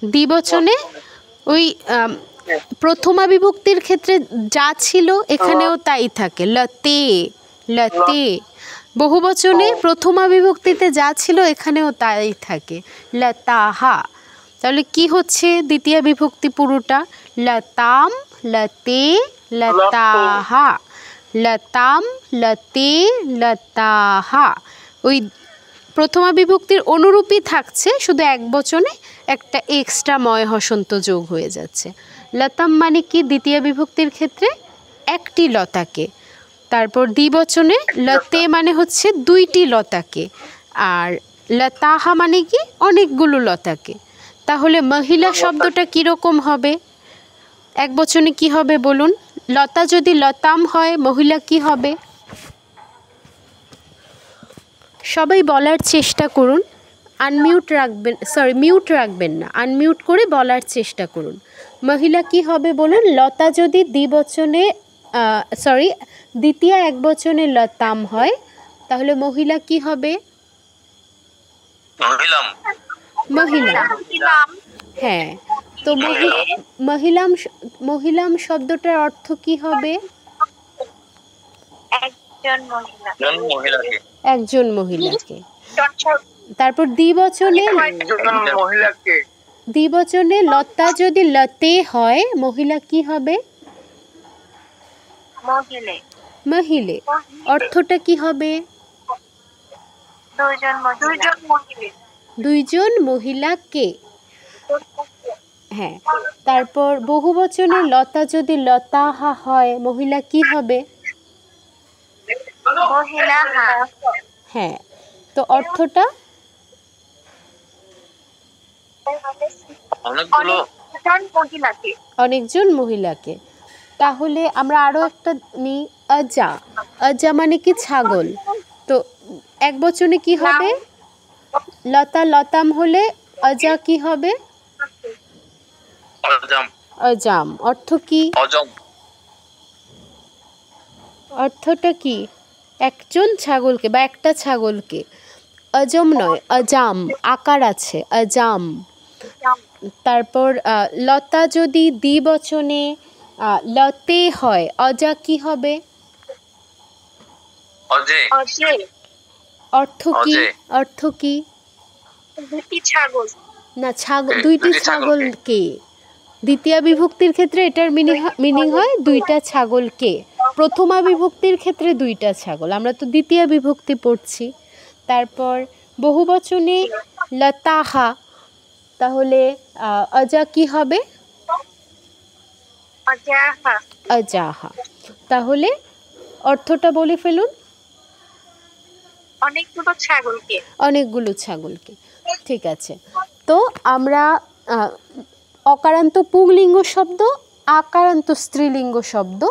দ্বিবচনে ওই প্রথমা বিভক্তির ক্ষেত্রে যা ছিল এখানেও তাই থাকে, লতে, লতে। বহুবচনে প্রথমা বিভক্তিতে যা ছিল এখানেও তাই থাকে, লতাহা। তাহলে কি হচ্ছে দ্বিতীয় বিভক্তি পুরোটা? লতাম, লতে, লতাহা। লতাম, লতে, লতাহা। ওই প্রথমা বিভক্তির অনুরূপই থাকছে, শুধু এক বচনে একটা এক্সট্রা ময় হসন্ত যোগ হয়ে যাচ্ছে। লতাম মানে কি দ্বিতীয় বিভক্তির ক্ষেত্রে? একটি লতাকে। তারপর দ্বিবচনে লতে মানে হচ্ছে দুইটি লতাকে, আর লতাহা মানে কি অনেকগুলো লতাকে। তাহলে মহিলা শব্দটা কীরকম হবে? এক বচনে কি হবে বলুন? লতা যদি লতাম হয়, মহিলা কি হবে? সবাই বলার চেষ্টা করুন, আনমিউট রাখবেন, মিউট রাখবেন না, আনমিউট করে বলার চেষ্টা করুন। মহিলা কি হবে বলুন? লতা যদি দ্বিবচনে দ্বিতীয় একবচনে লতাম হয়, তাহলে মহিলা কি হবে? মহিলা। হ্যাঁ, তো মহিলাম শব্দটার অর্থ কি হবে? একজন মহিলাকে। তারপর দ্বিবচনে লতা যদি লতে হয়, মহিলা কি হবে? মহিলে। অর্থটা কি হবে? দুইজন মহিলাকে। হ্যাঁ, তারপর বহুবচনে লতা যদি লতাহা হয়, মহিলা কি হবে? হ্যাঁ, তো অর্থটা? অনেকজন মহিলাকে। তাহলে আমরা আরো একটা নিই, আজা। আজা মানে কি ছাগল। তো এক বচনে কি হবে? লতা লতাম হলে আজা কি হবে? অজাম। অর্থ কি? অর্থটা কি? একজন ছাগলকে বা একটা ছাগলকে। অজম নয়, অজাম, আকার আছে, অজাম। তারপর লতা যদি দ্বিবচনে লতে হয়, অজা কি হবে? অজে অজে অর্থ কি? অজে। অর্থ কি? দুটি ছাগল। না, ছাগল, দুটি দুইটি ছাগলকে। ছাগলকে। দ্বিতীয়া বিভক্তির ক্ষেত্রে এটার মিনিং হয় দুইটা ছাগলকে। প্রথমা বিভক্তির ক্ষেত্রে দুইটা ছাগল। আমরা তো দ্বিতীয়া বিভক্তি পড়ছি। তারপর বহুবচনে লতাহা, তাহলে অজা কি হবে? অজাহা। অজাহা। তাহলে অর্থটা বলে ফেলুন। অনেকগুলো ছাগলকে। অনেকগুলো ছাগলকে, ঠিক আছে। তো আমরা অকারান্ত পুংলিঙ্গ শব্দ, আকারান্ত স্ত্রীলিঙ্গ শব্দ,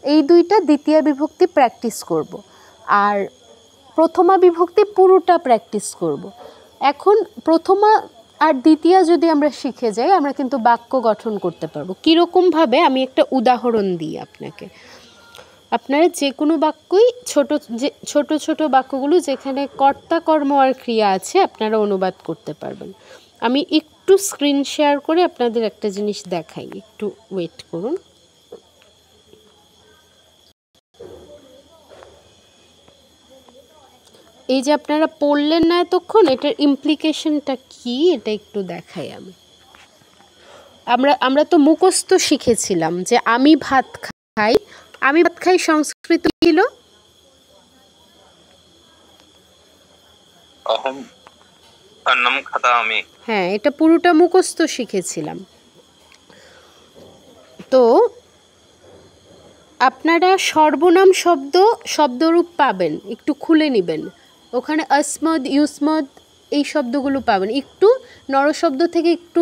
এই দুইটা দ্বিতীয় বিভক্তি প্র্যাকটিস করব। আর প্রথমা বিভক্তি পুরোটা প্র্যাকটিস করব। এখন প্রথমা আর দ্বিতীয়া যদি আমরা শিখে যাই, আমরা কিন্তু বাক্য গঠন করতে পারবো। কীরকমভাবে, আমি একটা উদাহরণ দিই আপনাকে। আপনারা যে কোনো বাক্যই ছোট ছোট বাক্যগুলো যেখানে কর্তা কর্ম আর ক্রিয়া আছে আপনারা অনুবাদ করতে পারবেন। আমি একটু স্ক্রিন শেয়ার করে আপনাদের একটা জিনিস দেখাই, একটু ওয়েট করুন। এই যে আপনারা পড়লেন না এতক্ষণ, এটার ইমপ্লিকেশনটা কি এটা একটু দেখাই আমি। আমরা তো মুখস্থ শিখেছিলাম যে আমি ভাত খাই। আমি ভাত খাই সংস্কৃত ছিল অহম অন্নম খাদামি। হ্যাঁ, এটা পুরোটা মুখস্থ শিখেছিলাম। তো আপনারা সর্বনাম শব্দরূপ পাবেন, একটু খুলে নেবেন। ওখানে অসমদ, ইউসমদ এই শব্দগুলো পাবেন। একটু নরশব্দ থেকে একটু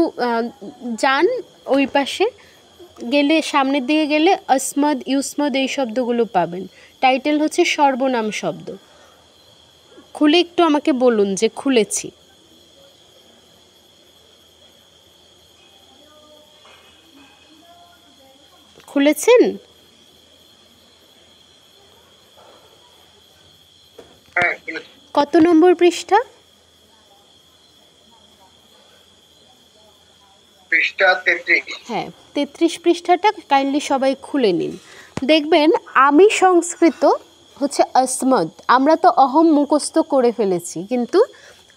যান, ওই পাশে গেলে, সামনের দিকে গেলে অসমদ, ইউসমদ এই শব্দগুলো পাবেন। টাইটেল হচ্ছে সর্বনাম শব্দ। খুলে একটু আমাকে বলুন যে খুলেছি। খুলেছেন? হ্যাঁ, কত নম্বর পৃষ্ঠা? পৃষ্ঠা 33। হ্যাঁ, 33 পৃষ্ঠাটা কাইন্ডলি সবাই খুলে নিন। দেখবেন আমি সংস্কৃত হচ্ছে অসমদ। আমরা তো অহম মুখস্থ করে ফেলেছি, কিন্তু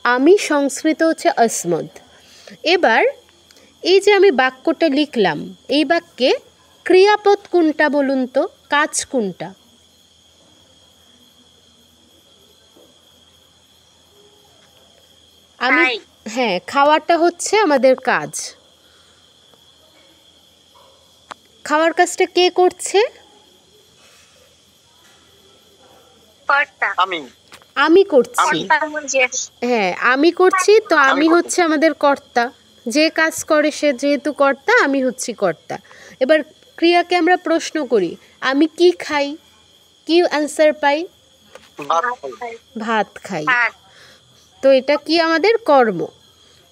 আমি সংস্কৃত হচ্ছে অসমদ। এবার এই যে আমি বাক্যটা লিখলাম, এই বাক্যে ক্রিয়াপদ কোনটা বলুন তো, কাজ কোনটা? আমি, হ্যাঁ, খাওয়াটা হচ্ছে আমাদের কাজ। খাওয়ার কাজটা কে করছে? আমি করছি। হ্যাঁ, আমি করছি, তো আমি হচ্ছে আমাদের কর্তা। যে কাজ করে সে যেহেতু কর্তা, আমি হচ্ছি কর্তা। এবার ক্রিয়াকে আমরা প্রশ্ন করি, আমি কি খাই? কি অ্যান্সার পাই? ভাত খাই। তো এটা কি আমাদের কর্ম।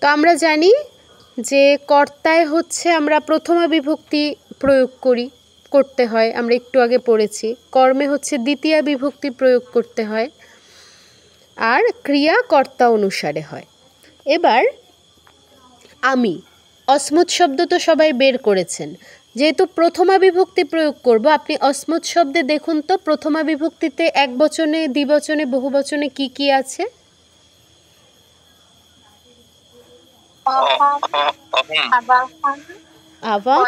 তো আমরা জানি যে কর্তায় হচ্ছে আমরা প্রথমা বিভক্তি প্রয়োগ করতে হয়, আমরা একটু আগে পড়েছি। কর্মে হচ্ছে দ্বিতীয়া বিভক্তি প্রয়োগ করতে হয়, আর ক্রিয়া কর্তা অনুসারে হয়। এবার আমি, অসমত শব্দ তো সবাই বের করেছেন। যেহেতু প্রথমা বিভক্তি প্রয়োগ করব, আপনি অসমত শব্দে দেখুন তো প্রথমা বিভক্তিতে একবচনে, দ্বিবচনে, বহুবচনে কি কি আছে? আবাম,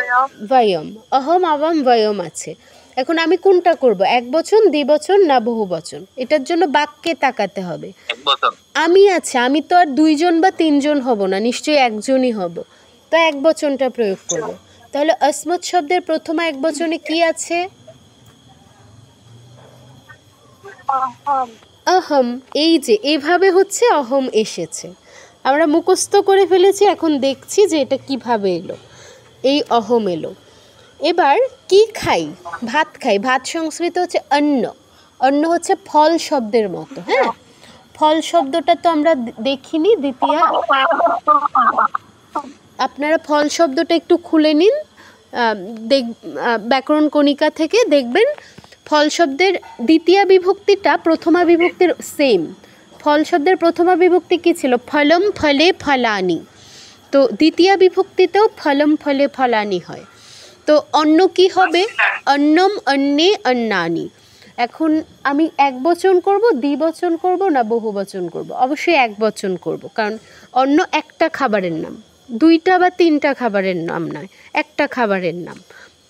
বয়ম। অহম, আবাম, বয়ম আছে। এখন আমি কোনটা করব, একবচন, দ্বিবচন না বহুবচন? এটার জন্য বাক্যে তাকাতে হবে। আমি আছে, আমি তো আর দুইজন বা তিনজন হব না, নিশ্চয়ই একজনই হব, তো একবচনটা প্রয়োগ করব। তাহলে অসমত শব্দের প্রথমা একবচনে কি আছে? অহম। এই যে এভাবে হচ্ছে অহম এসেছে, আমরা মুখস্থ করে ফেলেছি, এখন দেখছি যে এটা কিভাবে এলো। এই অহম এলো। এবার কি খাই? ভাত খাই। ভাত সংস্কৃত হচ্ছে অন্ন। অন্ন হচ্ছে ফল শব্দের মতো। হ্যাঁ, ফল শব্দটা তো আমরা দেখিনি দ্বিতীয়া। আপনারা ফল শব্দটা একটু খুলে নিন, ব্যাকরণ কণিকা থেকে দেখবেন ফল শব্দের দ্বিতীয়া বিভক্তিটা প্রথমা বিভক্তির সেম। ফল শব্দের প্রথমা বিভক্তি কী ছিল? ফলম ফলে ফলানি। তো দ্বিতীয়া বিভক্তিতেও ফলম ফলে ফলানি হয়। তো অন্ন কি হবে? অন্নম অন্নে অন্নানি। এখন আমি একবচন করব, দ্বিবচন করব না বহুবচন করব? অবশ্যই একবচন করব, কারণ অন্ন একটা খাবারের নাম, দুইটা বা তিনটা খাবারের নাম নয়, একটা খাবারের নাম।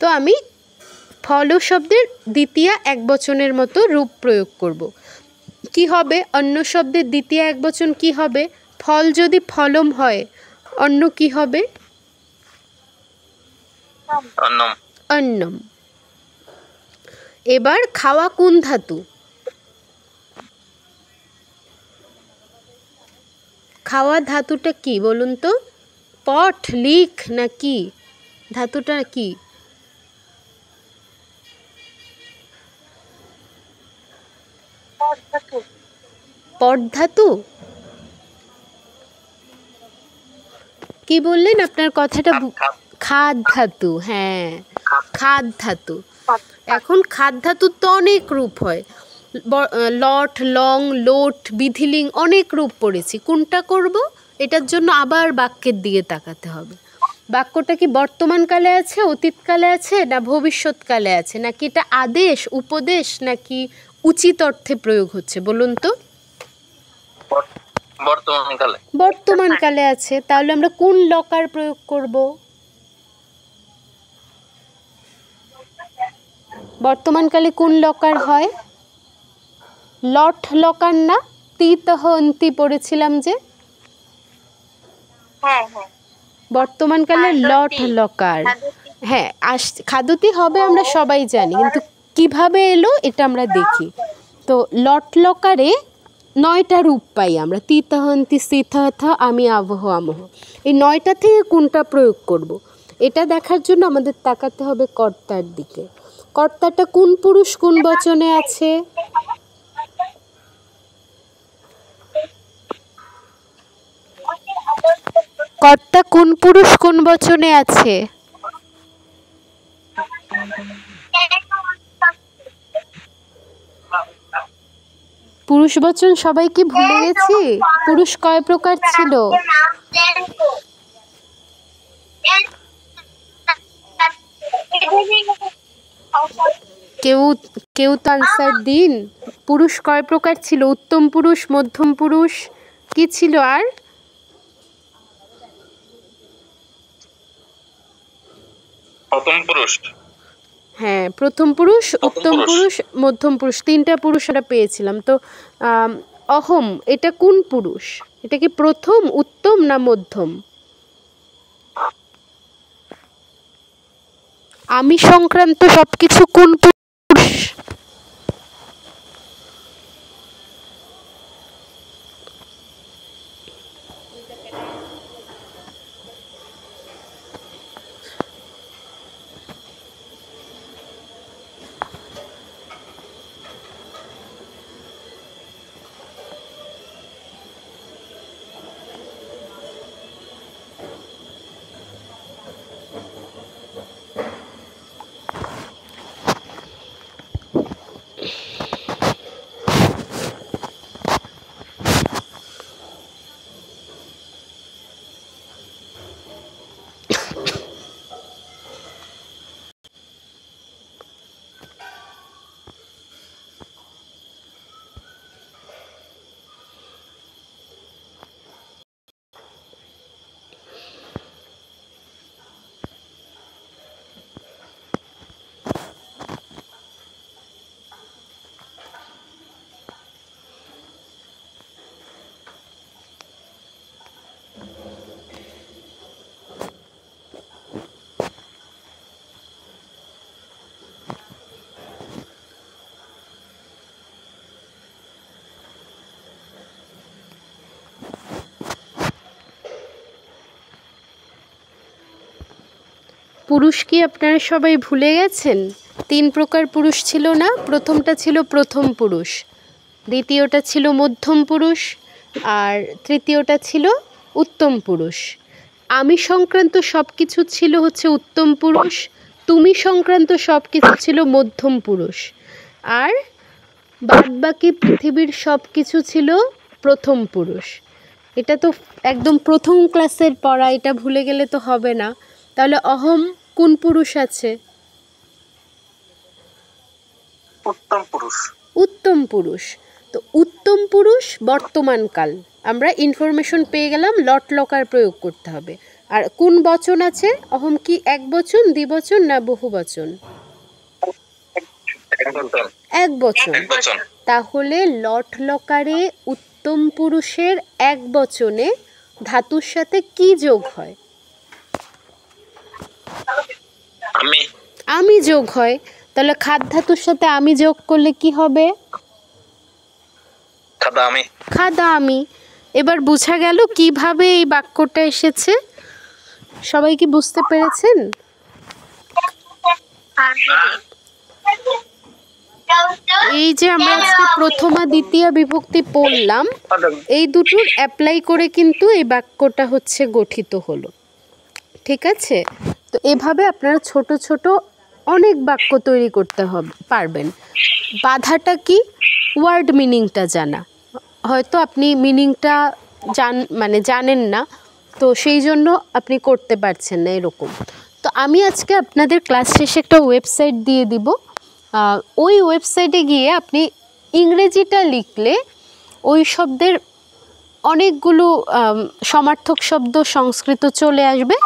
তো আমি ফল শব্দের দ্বিতীয়া একবচনের মতো রূপ প্রয়োগ করব। কি হবে? অন্ন শব্দের দ্বিতীয়া একবচন কি হবে? ফল যদি ফলম হয়, অন্ন কি হবে? अन्नम অন্নম। এবার খাওয়া কোন ধাতু? খাওয়া ধাতুটা কি বলুন তো? পট, লিখ না কি? ধাতুটা কি? পট ধাতু। কি বললেন? আপনার কথাটা খাদ ধাতু। হ্যাঁ, খাদ ধাতু। এখন খাদ ধাতুর তো অনেক রূপ হয়, লট, লং, লোট, বিধিলিং, অনেক রূপ পড়েছি। কোনটা করব? এটার জন্য আবার বাক্যের দিকে তাকাতে হবে। বাক্যটা কি বর্তমানকালে আছে, অতীতকালে আছে, না ভবিষ্যৎকালে আছে, নাকি এটা আদেশ, উপদেশ, নাকি উচিত অর্থে প্রয়োগ হচ্ছে বলুন তো? বর্তমানকালে। বর্তমানকালে আছে। তাহলে আমরা কোন লকার প্রয়োগ করব? বর্তমানকালে কোন লকার হয়? লট লকার না? তিতহ অন্তি পড়েছিলাম যে। বর্তমানকালে লট লকার। হ্যাঁ, খাদতি হবে আমরা সবাই জানি, কিন্তু কিভাবে এলো এটা আমরা দেখি। তো লট লকারে 9টা রূপ পাই আমরা। তিতহন্তি, সিথথ, আমি, আবহ, আমহ। এই 9টা থেকে কোনটা প্রয়োগ করব, এটা দেখার জন্য আমাদের তাকাতে হবে কর্তার দিকে। কর্তাটা কোন পুরুষ কোন বচনে আছে? কর্তা কোন পুরুষ কোন বচনে আছে? পুরুষ বচন সবাই কি ভুলে গেছি? পুরুষ কয় প্রকার ছিল? কেউ কেউ তো আনসার দিন। পুরুষ কয় প্রকার ছিল? উত্তম পুরুষ, মধ্যম পুরুষ, কি ছিল আর? প্রথম পুরুষ। হ্যাঁ, প্রথম পুরুষ, উত্তম পুরুষ, মধ্যম পুরুষ, 3টা পুরুষ আমরা পেয়েছিলাম। তো অহম এটা কোন পুরুষ? এটা কি প্রথম, উত্তম, না মধ্যম? আমি সংক্রান্ত সবকিছু কোন পুরুষ? পুরুষ কি আপনারা সবাই ভুলে গেছেন? 3 প্রকার পুরুষ ছিল না? প্রথমটা ছিল প্রথম পুরুষ, দ্বিতীয়টা ছিল মধ্যম পুরুষ, আর তৃতীয়টা ছিল উত্তম পুরুষ। আমি সংক্রান্ত সব কিছু ছিল হচ্ছে উত্তম পুরুষ, তুমি সংক্রান্ত সব কিছু ছিল মধ্যম পুরুষ। আর বাদবাকি পৃথিবীর সব কিছু ছিল প্রথম পুরুষ। এটা তো একদম প্রথম ক্লাসের পড়া, এটা ভুলে গেলে তো হবে না। তাহলে অহম কোন পুরুষ আছে? উত্তম পুরুষ। উত্তম পুরুষ। তো উত্তম পুরুষ বর্তমানকাল, আমরা ইনফরমেশন পেয়ে গেলাম, লট লকার প্রয়োগ করতে হবে। আর কোন বচন আছে? অহম কি এক বচন, দ্বিবচন না বহু বচন? এক বচন। তাহলে লট লকারে উত্তম পুরুষের এক বচনে ধাতুর সাথে কি যোগ হয়? আমি যোগ হয়। তাহলে খাদ ধাতুর সাথে আমি যোগ করলে কি হবে? খাদা আমি। এবার বোঝা গেল কিভাবে এই বাক্যটা এসেছে? সবাই কি বুঝতে পেরেছেন? এই যে আমরা আজকে প্রথমা দ্বিতীয়া বিভক্তি পড়লাম, এই দুটোর অ্যাপ্লাই করে কিন্তু এই বাক্যটা হচ্ছে গঠিত হলো। ঠিক আছে? তো এভাবে আপনারা ছোট ছোট অনেক বাক্য তৈরি করতে পারবেন। বাধাটা কি? ওয়ার্ড মিনিংটা জানা। হয়তো আপনি মিনিংটা জানেন না, তো সেই জন্য আপনি করতে পারছেন না এরকম। তো আমি আজকে আপনাদের ক্লাস শেষে একটা ওয়েবসাইট দিয়ে দিব। ওই ওয়েবসাইটে গিয়ে আপনি ইংরেজিটা লিখলে ওই শব্দের অনেকগুলো সমার্থক শব্দ সংস্কৃত চলে আসবে,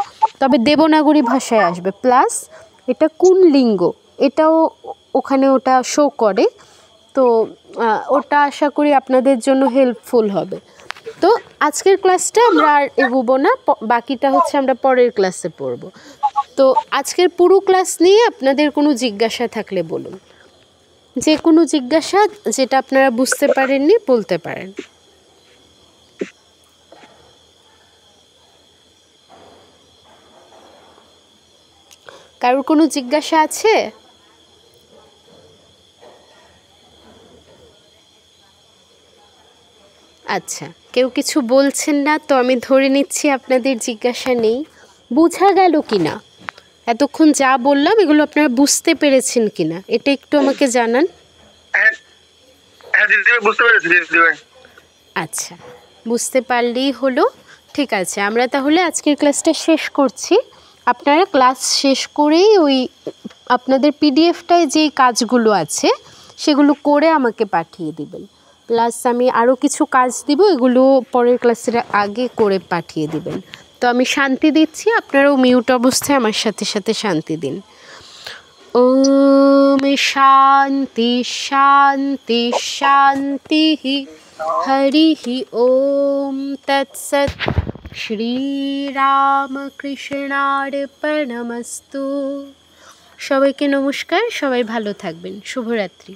তবে দেবনাগরী ভাষায় আসবে। প্লাস এটা কোন লিঙ্গ এটাও ওখানে ওটা শো করে। তো ওটা আশা করি আপনাদের জন্য হেল্পফুল হবে। তো আজকের ক্লাসটা আমরা আর এগোবো না, বাকিটা হচ্ছে আমরা পরের ক্লাসে পড়ব। তো আজকের পুরো ক্লাস নিয়ে আপনাদের কোনো জিজ্ঞাসা থাকলে বলুন। যে কোনো জিজ্ঞাসা যেটা আপনারা বুঝতে পারেননি বলতে পারেন। কারোর কোনো জিজ্ঞাসা আছে? আচ্ছা, কেউ কিছু বলছেন না, তো আমি ধরে নিচ্ছি আপনাদের জিজ্ঞাসা নেই। বোঝা গেল কি না? এতক্ষণ যা বললাম এগুলো আপনারা বুঝতে পেরেছেন কি না এটা একটু আমাকে জানান। আচ্ছা, বুঝতে পারলেই হলো। ঠিক আছে, আমরা তাহলে আজকের ক্লাসটা শেষ করছি। আপনারা ক্লাস শেষ করেই ওই আপনাদের পিডিএফটায় যেই কাজগুলো আছে সেগুলো করে আমাকে পাঠিয়ে দিবেন। প্লাস আমি আরও কিছু কাজ দিব, এগুলো পরের ক্লাসের আগে করে পাঠিয়ে দিবেন। তো আমি শান্তি দিচ্ছি, আপনারাও মিউট অবস্থায় আমার সাথে সাথে শান্তি দিন। ওম শান্তি শান্তি শান্তি হরি ওম তৎসৎ। শ্রীরামকৃষ্ণার্পণমস্তু। সবাইকে নমস্কার, সবাই ভালো থাকবেন। শুভরাত্রি।